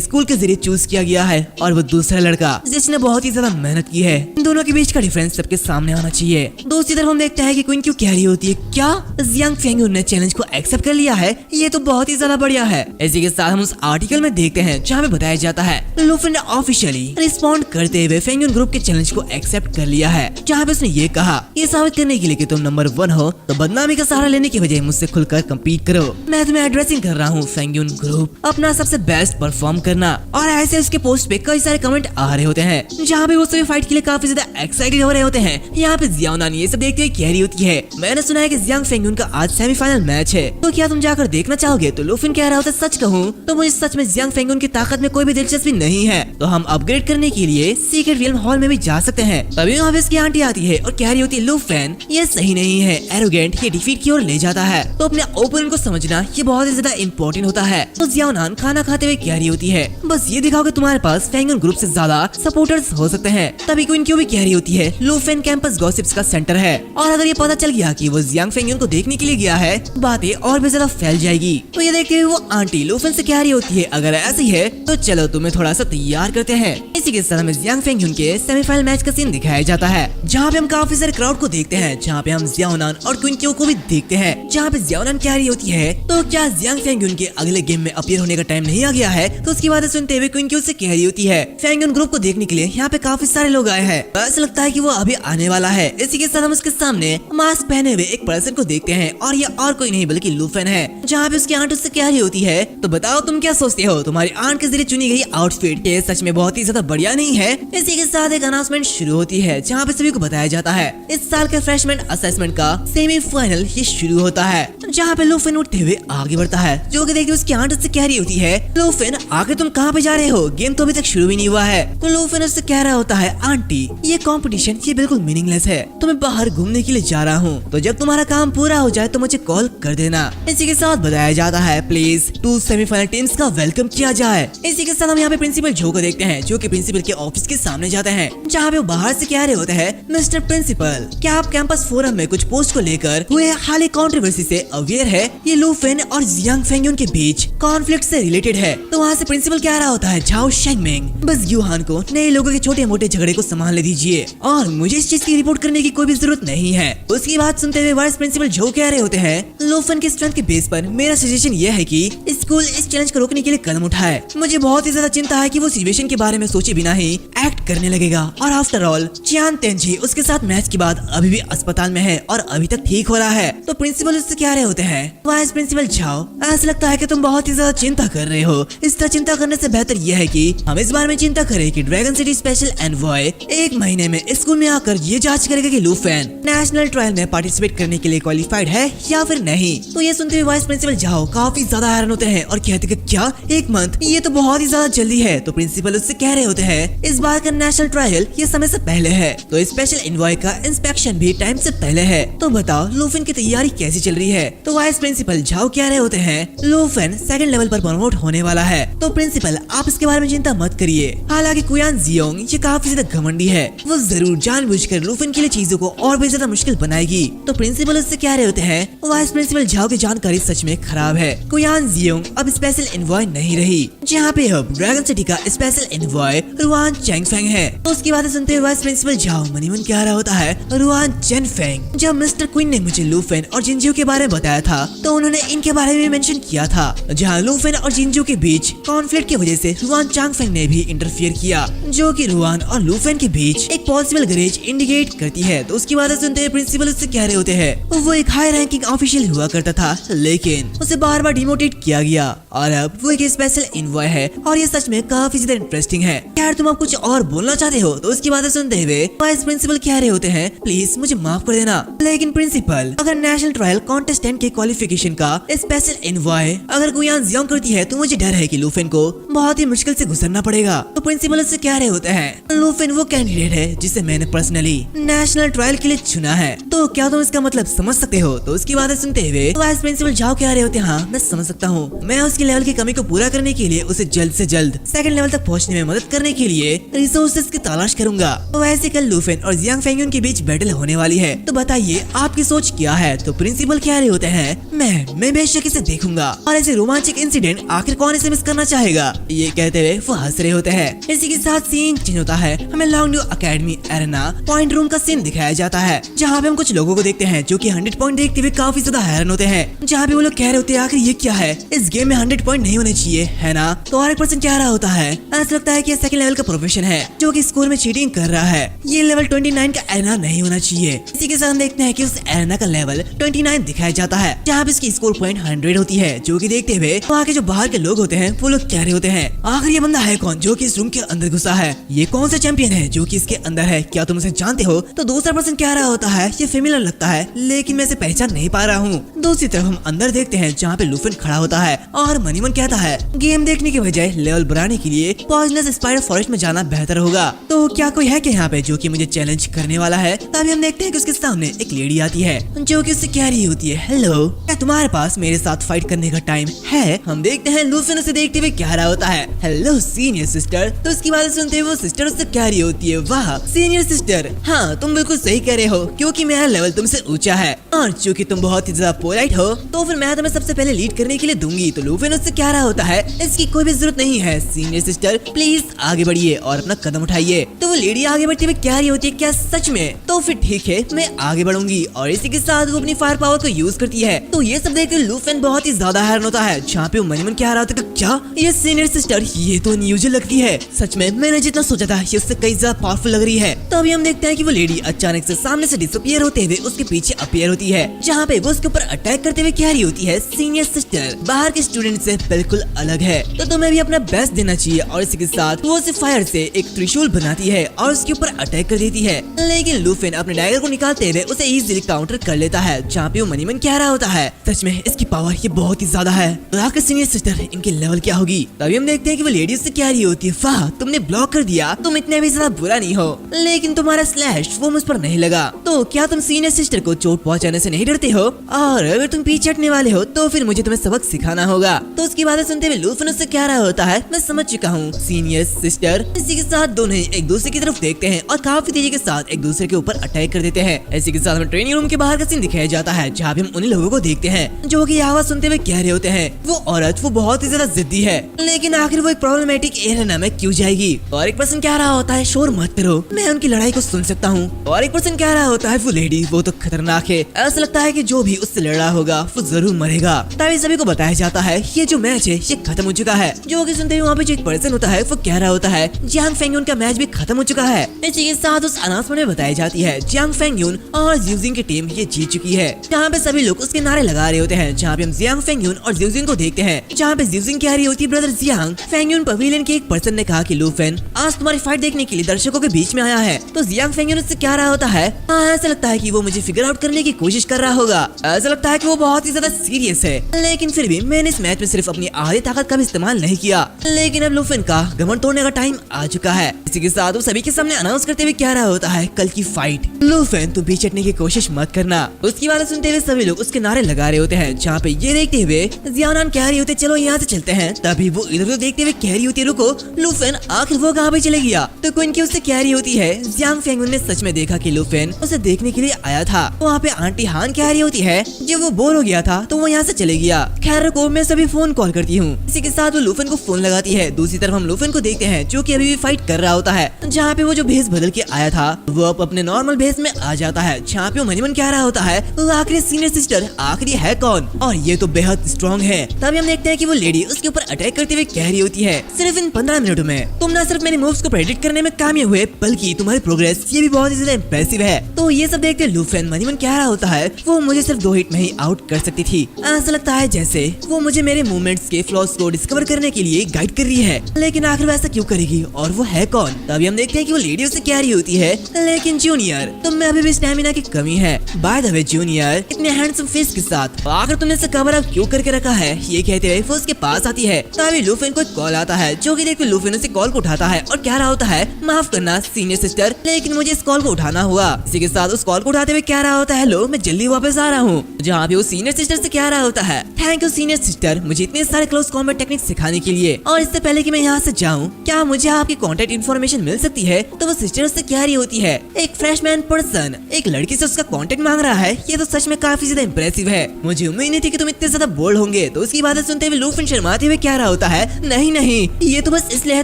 स्कूल के जरिए चूज किया गया है और वो दूसरा लड़का जिसने बहुत ही ज्यादा मेहनत की है। इन दोनों के बीच का डिफरेंस सबके सामने आना चाहिए। दूसरी तरफ हम देखते हैं कि क्वीन क्यों कह रही होती है, क्या जियांग फेंगन ने चैलेंज को एक्सेप्ट कर लिया है? ये तो बहुत ही ज्यादा बढ़िया है। इसी के साथ हम उस आर्टिकल में देखते हैं जहाँ पे बताया जाता है लूफेन ने ऑफिशियली रिस्पॉन्ड करते हुए फेंगन ग्रुप के चैलेंज को एक्सेप्ट कर लिया है, जहाँ पे उसने ये कहा, ये साबित करने के लिए कि तुम नंबर 1 हो तो बदनामी का सहारा लेने की बजाय मुझसे खुलकर कम्पीट करो। मैं तुम्हें एड्रेसिंग कर रहा हूँ फेंगन ग्रुप, अपना सबसे बेस्ट परफॉर्म करना। और ऐसे उसके पोस्ट पे कई सारे कमेंट आ रहे होते हैं जहाँ पे वो सभी फाइट के लिए काफी ज्यादा एक्साइटेड हो रहे होते हैं। यहाँ पे जियाओ नानी ये सब देखते हुए कह रही होती है, मैंने सुना है कि जियांग फेंगन का आज सेमीफाइनल मैच है, तो क्या तुम जाकर देखना चाहोगे? तो लूफेन कह रहा होता है, सच कहूँ तो मुझे सच में जियांग फेंगन की ताकत में कोई भी दिलचस्पी नहीं है, तो हम अपग्रेड करने के लिए सीक्रेट रियल्म हॉल में भी जा सकते हैं। तभी वहाँ पे इसकी आंटी आती है और कह रही होती है, लूफेन ये सही नहीं है, एरोगेंट, ये डिफीट की ओर ले जाता है, तो अपने ओपोनेंट को समझना ये बहुत ही ज्यादा इम्पोर्टेंट होता है। तो जियाओ नान खाना खाते हुए कह रही होती है, बस ये दिखाओ कि तुम्हारे पास फेंगन ग्रुप से ज्यादा सपोर्टर्स हो सकते हैं। तभी क्वीन क्यों भी कह रही होती है, लूफेन कैंपस गॉसिप्स का सेंटर है और अगर ये पता चल गया कि वो जियांग फेंगन को देखने के लिए गया है, बातें और भी ज्यादा फैल जाएगी। तो ये देखते हुए वो आंटी लूफेन से कह रही होती है, अगर ऐसी है तो चलो तुम्हें थोड़ा सा तैयार करते हैं। इसी के साथ हमें जियांग फेंगन के सेमीफाइनल मैच का सीन दिखाया जाता है, जहाँ पे हम काफी सारे क्राउड को देखते हैं, जहाँ पे हम जियाओ नान और क्वीन क्यों को भी देखते हैं, जहाँ पे जियाओ नान कह रही होती है, तो क्या जियांग फेंगन के अगले गेम में अपीयर होने का टाइम नहीं आ गया है? तो उसकी बातें सुनते हुए क्वीन क्यों से कह रही होती है, फेंगन ग्रुप को देखने के लिए यहाँ पे काफी सारे लोग आए हैं, ऐसा लगता है कि वो अभी आने वाला है। इसी के साथ हम उसके सामने मास्क पहने हुए एक पर्सन को देखते हैं और ये और कोई नहीं बल्कि लूफेन है, जहाँ पे उसकी आंट उससे कह रही होती है, तो बताओ तुम क्या सोचते हो, तुम्हारी आंट के जरिए चुनी गई आउटफिट ये सच में बहुत ही ज्यादा बढ़िया नहीं है? इसी के साथ एक अनाउंसमेंट शुरू होती है, जहाँ पे सभी को बताया जाता है इस साल के फ्रेशमैन असेसमेंट का सेमीफाइनल ये शुरू होता है, जहाँ पे लूफेन उठते हुए आगे बढ़ता है, जो कि देखते उसकी आंट उससे कह रही होती है, लूफेन आखिर तुम कहाँ पे जा रहे हो, गेम तो अभी तक शुरू भी नहीं हुआ है। तो लूफेन उससे कह रहा होता है, आंटी ये कंपटीशन ये बिल्कुल मीनिंगलेस है, तो मैं बाहर घूमने के लिए जा रहा हूँ, तो जब तुम्हारा काम पूरा हो जाए तो मुझे कॉल कर देना। इसी के साथ बताया जाता है प्लीज 2 सेमीफाइनल टीम्स का वेलकम किया जाए। इसी के साथ हम यहाँ पे प्रिंसिपल जो को देखते हैं, जो कि प्रिंसिपल के ऑफिस के सामने जाते हैं, जहाँ पे वो बाहर से कह रहे होते हैं, मिस्टर प्रिंसिपल क्या आप कैंपस फोरम में कुछ पोस्ट को लेकर हुए हाल ही कंट्रोवर्सी से अवेयर है? ये लूफेन और जियांग फेंगन के बीच कॉन्फ्लिक्ट से रिलेटेड है। तो वहाँ से प्रिंसिपल कह रहा होता है, झाओ शेंगमेंग बस यूहान को नए लोगों के छोटे मोटे झगड़े को संभालने दीजिए और मुझे इस चीज की रिपोर्ट करने की कोई भी जरूरत नहीं है। उसकी बात सुनते हुए वाइस प्रिंसिपल जो कह रहे होते हैं, लूफेन की स्ट्रेंथ के बेस पर मेरा सजेशन ये है कि स्कूल इस चैलेंज को रोकने के लिए कदम उठाए। मुझे बहुत ही ज्यादा चिंता है कि वो सिचुएशन के बारे में सोचे बिना ही एक्ट करने लगेगा, और आफ्टर ऑल चियान तेंजी उसके साथ मैच के बाद अभी भी अस्पताल में है और अभी तक ठीक हो रहा है। तो प्रिंसिपल उससे कह रहे होते हैं, वाइस प्रिंसिपल झाओ ऐसा लगता है कि तुम बहुत ही ज्यादा चिंता कर रहे हो, इस तरह चिंता करने से बेहतर यह है कि हम इस बारे में चिंता करें कि ड्रैगन सिटी स्पेशल एनवॉय 1 महीने में स्कूल में आकर ये जांच करेगा कि लूफेन नेशनल ट्रायल में पार्टिसिपेट करने के लिए क्वालिफाइड है या फिर नहीं। तो ये सुनते हुए वाइस प्रिंसिपल झाओ काफी ज्यादा हैरान होते हैं और कहते हैं, क्या 1 मंथ, ये तो बहुत ही ज्यादा जल्दी है। तो प्रिंसिपल उससे कह रहे होते हैं, इस बार का नेशनल ट्रायल ये समय से पहले है, तो स्पेशल एनवॉय का इंस्पेक्शन भी टाइम से पहले है, तो बताओ लूफेन की तैयारी कैसी चल रही है? तो वाइस प्रिंसिपल झाओ कह रहे होते हैं, लूफेन 2nd लेवल पर प्रमोट होने वाला है, तो प्रिंसिपल आप इसके बारे में चिंता मत करिए। हालांकि कुयान जियोंग ये काफी ज्यादा घमंडी है, वो जरूर जानबूझकर लूफेन के लिए चीजों को और भी ज्यादा मुश्किल बनाएगी। तो प्रिंसिपल उससे कह रहे होते हैं, वाइस प्रिंसिपल झाओ की जानकारी सच में खराब है, कुयान जियोंग अब स्पेशल एनवॉय नहीं रही, जहाँ पे अब ड्रैगन सिटी का स्पेशल एनवॉय रुआन चेंगफेंग है। तो उसकी बातें सुनते हुए वाइस प्रिंसिपल झाओ मनी मन कह रहा होता है, रुआन चेनफेंग, जब मिस्टर क्वीन ने मुझे लूफेन और जिंजियो के बारे में बताया था तो उन्होंने इनके बारे में मेंशन किया था, जहाँ लूफेन और जिंजियो के बीच कॉन्फ्लिक्ट की वजह से रुआन चांगफेंग ने भी इंटरफियर किया, जो कि रुआन और लूफेन के बीच एक पॉसिबल ग्रेज इंडिकेट करती है। तो उसकी बातें सुनते हुए प्रिंसिपल उससे कह रहे होते हैं, वो एक हाई रैंकिंग ऑफिशियल हुआ करता था, लेकिन उसे बार बार डिमोटेट किया गया और अब वो एक स्पेशल एनवॉय है और ये सच में काफी ज्यादा इंटरेस्टिंग है। यार तुम अब कुछ और बोलना चाहते हो? तो उसकी बातें बातें सुनते हुए वाइस प्रिंसिपल कह रहे होते हैं, प्लीज मुझे माफ कर देना। लेकिन प्रिंसिपल, अगर नेशनल ट्रायल कॉन्टेस्टेंट के क्वालिफिकेशन का स्पेशल एनवॉय अगर गुयान जियांग करती है तो मुझे डर है कि लूफेन को बहुत ही मुश्किल से गुजरना पड़ेगा। तो प्रिंसिपल उससे कह रहे होते हैं, लूफेन वो कैंडिडेट है जिसे मैंने पर्सनली नेशनल ट्रायल के लिए चुना है, तो क्या तुम इसका मतलब समझ सकते हो? तो उसकी बातें सुनते हुए वाइस प्रिंसिपल झाओ कह रहे होते हैं, हाँ मैं समझ सकता हूँ। मैं उसकी लेवल की कमी को पूरा करने के लिए उसे जल्द से जल्द सेकंड लेवल तक पहुँचने में मदद करने के लिए रिसोर्सेज की तलाश करूंगा। तो वैसे कल लूफेन और जियांग फेंगयुन के बीच बैटल होने वाली है, तो बताइए आपकी सोच क्या है? तो प्रिंसिपल कह रहे होते हैं, मैं बेशक इसे देखूंगा और ऐसे रोमांचक इंसिडेंट आखिर कौन इसे मिस करना चाहेगा? ये कहते हुए वो हंस रहे होते हैं। इसी के साथ सीन चेंज होता है, हमें लॉन्गड्यू एकेडमी एरेना पॉइंट रूम का सीन दिखाया जाता है, जहाँ पे हम कुछ लोगों को देखते हैं जो कि 100 पॉइंट देखते हुए काफी ज्यादा हैरान होते हैं। जहाँ पे वो लोग कह रहे होते हैं, आखिर ये क्या है? इस गेम में 100 पॉइंट नहीं होने चाहिए, है ना? तो और एक पर्सन कह रहा होता है, ऐसा लगता है कि सेकंड लेवल का प्रोफेशन है जो कि स्कोर में चीटिंग कर रहा है। ये लेवल 29 का एरेना नहीं होना चाहिए। इसी के साथ देखते हैं कि उस एरेना का लेवल 29 दिखाया जाता है, जहाँ पे इसकी स्कोर पॉइंट 100 होती है, जो कि देखते हुए वहाँ के जो बाहर के लोग होते हैं वो लोग कह रहे होते हैं, आखिर ये बंदा है कौन जो कि इस रूम के अंदर घुसा है? ये कौन सा चैंपियन है जो कि इसके अंदर है? क्या तुम उसे जानते हो? तो दूसरा पर्सन कह रहा होता है, ये फेमिलियर लगता है लेकिन मैं इसे पहचान नहीं पा रहा हूँ। दूसरी तरफ हम अंदर देखते हैं जहाँ पे लूफेन खड़ा होता है और मनीमन कहता है, गेम देखने के बजाय लेवल बढ़ाने के लिए पॉइजनस स्पाइडर फॉरेस्ट में जाना बेहतर होगा। तो क्या कोई है क्या यहाँ पे जो कि मुझे चैलेंज करने वाला है? तभी हम देखते हैं कि उसके सामने एक लेडी आती है जो कि उससे कह रही होती है, हेलो, क्या तुम्हारे पास मेरे साथ फाइट करने का टाइम है? हम देखते हैं लूफेन उसे देखते हुए कह रहा होता है, हेलो सीनियर सिस्टर। तो उसकी बात सुनते हुए वो सिस्टर उससे कह रही होती है, वाह सीनियर सिस्टर, हाँ तुम बिल्कुल सही कह रहे हो क्योंकि मेरा लेवल तुमसे ऊंचा है और चूंकि तुम बहुत ही ज्यादा पोलाइट हो तो फिर मैं तुम्हें सबसे पहले लीड करने के लिए दूंगी। तो लूफेन उससे कह रहा होता है, इसकी कोई भी जरूरत नहीं है सीनियर सिस्टर, प्लीज आगे बढ़िए और अपना कदम उठाइए। तो वो लेडी आगे बढ़ते हुए कह रही होती है, क्या सच में? तो फिर ठीक है मैं आगे बढ़ूंगी। और इसी के साथ वो अपनी फायर पावर को यूज करती है। तो ये सब देखकर लूफेन बहुत ही ज्यादा हैरान होता है, जहाँ पे वो मनीमन कह रहा होता है, क्या ये सीनियर सिस्टर ये तो अनयूजुअल लगती है, सच में मैंने जितना सोचा था ये उससे कई ज्यादा पावरफुल लग रही है। तो अभी हम देखते हैं कि वो लेडी अचानक से सामने से डिसअपियर होते हुए उसके पीछे अपीयर होती है, जहाँ पे वो उसके ऊपर अटैक करते हुए कह रही होती है, सीनियर सिस्टर बाहर के स्टूडेंट से बिल्कुल अलग है तो तुम्हें भी अपना बेस्ट देना चाहिए। और इसी के साथ वो उसे फायर से एक त्रिशूल बनाती है और उसके ऊपर अटैक कर देती है, लेकिन लूफेन अपने डैगर को निकालते हुए उसे इजीली काउंटर कर लेता है, जहाँ पे वो मनीमन कह रहा होता है, सच में इसकी पावर ये बहुत ही ज्यादा है, तो आखिर सीनियर सिस्टर इनकी लेवल क्या होगी? तभी हम देखते हैं कि वो लेडी उससे कह रही होती है, वाह तुमने ब्लॉक कर दिया, तुम इतने भी ज्यादा बुरा नहीं हो, लेकिन तुम्हारा स्लैश वो मुझ पर नहीं लगा। तो क्या तुम सीनियर सिस्टर को चोट पहुंचाने से नहीं डरते हो? और अगर तुम पीछे हटने वाले हो तो फिर मुझे तुम्हें सबक सिखाना होगा। तो उसकी बातें सुनते हुए लूफेन उससे कह रहा होता है, मैं समझ चुका हूँ सीनियर सिस्टर। इसी के साथ दोनों एक दूसरे की तरफ देखते हैं और काफी तेजी के साथ एक दूसरे के ऊपर अटैक कर देते हैं। इसी के साथ हमें ट्रेनिंग रूम के बाहर का सीन दिखाया जाता है, जहाँ पे हम उन्हीं लोगों को देखते हैं जो कि आवाज सुनते हुए कह रहे होते हैं, वो औरत वो बहुत ही ज्यादा जिद्दी है, लेकिन आखिर वो एक प्रॉब्लमेटिक एरिया में क्यों जाएगी? और एक पर्सन कह रहा होता है, शोर मत करो, मैं उनकी लड़ाई को सुन सकता हूँ। और एक पर्सन कह रहा होता है, वो लेडी वो तो खतरनाक है, ऐसा लगता है कि जो भी उससे लड़ रहा होगा वो जरूर मरेगा। तभी सभी को बताया जाता है ये जो मैच है ये खत्म हो चुका है। जो कि सुनते हुए वहाँ पे जो एक पर्सन होता है वो कह रहा होता है, जियांग फेंगयुन का मैच भी खत्म हो चुका है। इसी के साथ उस अनाउंसमेंट में बताई जाती है, जियांग फेंगयुन और जिउजिंग की टीम ये जीत चुकी है, जहाँ पे सभी लोग उसके नारे लगा रहे होते हैं। जहाँ पे हम जियांग फेंगयुन और जिउजिंग को देखते हैं, जहाँ पे जिउजिंग कह रही होती है, ब्रदर जियांग फेंगयुन पवेलियन के एक पर्सन ने कहा कि लूफेन आज तुम्हारी फाइट देखने के लिए दर्शकों के बीच में आया है। तो जियांग फेंगयुन उससे कह रहा होता है, हाँ ऐसा लगता है कि वो मुझे फिगर आउट करने की कोशिश कर रहा होगा, ऐसा लगता है कि वो बहुत ही ज्यादा सीरियस है, लेकिन फिर भी मैंने इस मैच में सिर्फ अपनी आधी ताकत का भी इस्तेमाल नहीं किया, लेकिन अब लूफेन का घमंड तोड़ने का टाइम आ चुका है। इसी के साथ वो सभी के सामने अनाउंस करते हुए कह रहा होता है, कल की फाइट लूफेन तुम पीछे हटने की कोशिश मत करना। उसकी बात सुनते हुए सभी लोग उसके नारे लगा रहे होते हैं, जहाँ पे ये देखते हुए जियानान कह रही होती है, चलो यहाँ से चलते हैं। तभी वो इधर उधर देखते हुए कह रही होती है, रुको लूफेन आखिर वो कहाँ पे चले गया? तो क्वीन की उससे कह रही होती है, जियांग फेंगयुन ने सच में देखा कि लूफेन उसे देखने के लिए आया था। वहाँ पे आंटी हान कह रही होती है, जब वो बोर हो गया था तो वो यहाँ से चले गया, खैर रुको मैं सभी फोन कॉल करती हूँ। इसी के साथ वो लूफेन को फोन लगाती है। दूसरी तरफ हम लूफेन को देखते हैं जो कि अभी भी फाइट कर रहा होता है, जहाँ पे वो जो भेस बदल के आया था वो अब अपने नॉर्मल भेस में आ जाता है, जहाँ पे वो मनीमन कह रहा होता है, आखिर सीनियर सिस्टर आखिर है कौन और ये तो बेहद स्ट्रॉन्ग है। तभी हम देखते हैं कि वो लेडी उसके ऊपर अटैक करते हुए कह रही होती है, सिर्फ इन 15 मिनटों में तुम न सिर्फ मेरे मूव्स को प्रेडिक्ट करने में कामयाब हुए बल्कि तुम्हारी प्रोग्रेस ये भी बहुत ही ज्यादा इम्प्रेसिव है। तो ये सब देखते लूफेन मनीमन कह रहा होता है, वो मुझे सिर्फ 2 हिट में ही आउट कर सकती थी, ऐसा लगता है जैसे वो मुझे मेरे मूवमेंट्स के फ्लॉज को डिस्कवर करने के लिए गाइड कर रही है, लेकिन आखिर वैसा क्यों करेगी और वो है कौन? तभी हम देखते हैं कि वो वो लेडी उसे कह रही होती है, लेकिन जूनियर तुम में अभी भी स्टैमिना की कमी है। बाय द वे जूनियर, इतने हैंडसम फेस के साथ आखिर तुमने इसे कवर अप क्यों करके रखा है? ये कहते हुए वो उसके पास आती है। तभी लूफिन को एक कॉल आता है, जो कि देखते लूफिन उसे कॉल को उठाता है और कह रहा होता है, माफ करना सीनियर सिस्टर, लेकिन मुझे इस कॉल को उठाना हुआ। इसी के साथ उस कॉल को उठाते हुए कह रहा होता है, लो मैं जल्दी वापस आ रहा हूँ। जहाँ पे वो सीनियर सिस्टर से कह रहा होता है, थैंक यू सीनियर सिस्टर, मुझे इतने सारे क्लोज कॉम्बैट टेक्निक सिखाने के लिए। और इससे पहले कि मैं यहाँ से जाऊँ, क्या मुझे आपकी कॉन्टेक्ट इन्फॉर्मेशन मिल सकती है? तो वो सिस्टर उससे कह रही होती है, एक फ्रेशमैन पर्सन एक लड़की से उसका कॉन्टेक्ट मांग रहा है, ये तो सच में काफी ज्यादा इम्प्रेसिव है। मुझे उम्मीद नहीं थी कि तुम इतने ज्यादा बोल्ड होंगे। तो उसकी बातें सुनते हुए लूफिन शर्माते हुए कह रहा होता है, नहीं नहीं, ये तो बस इसलिए है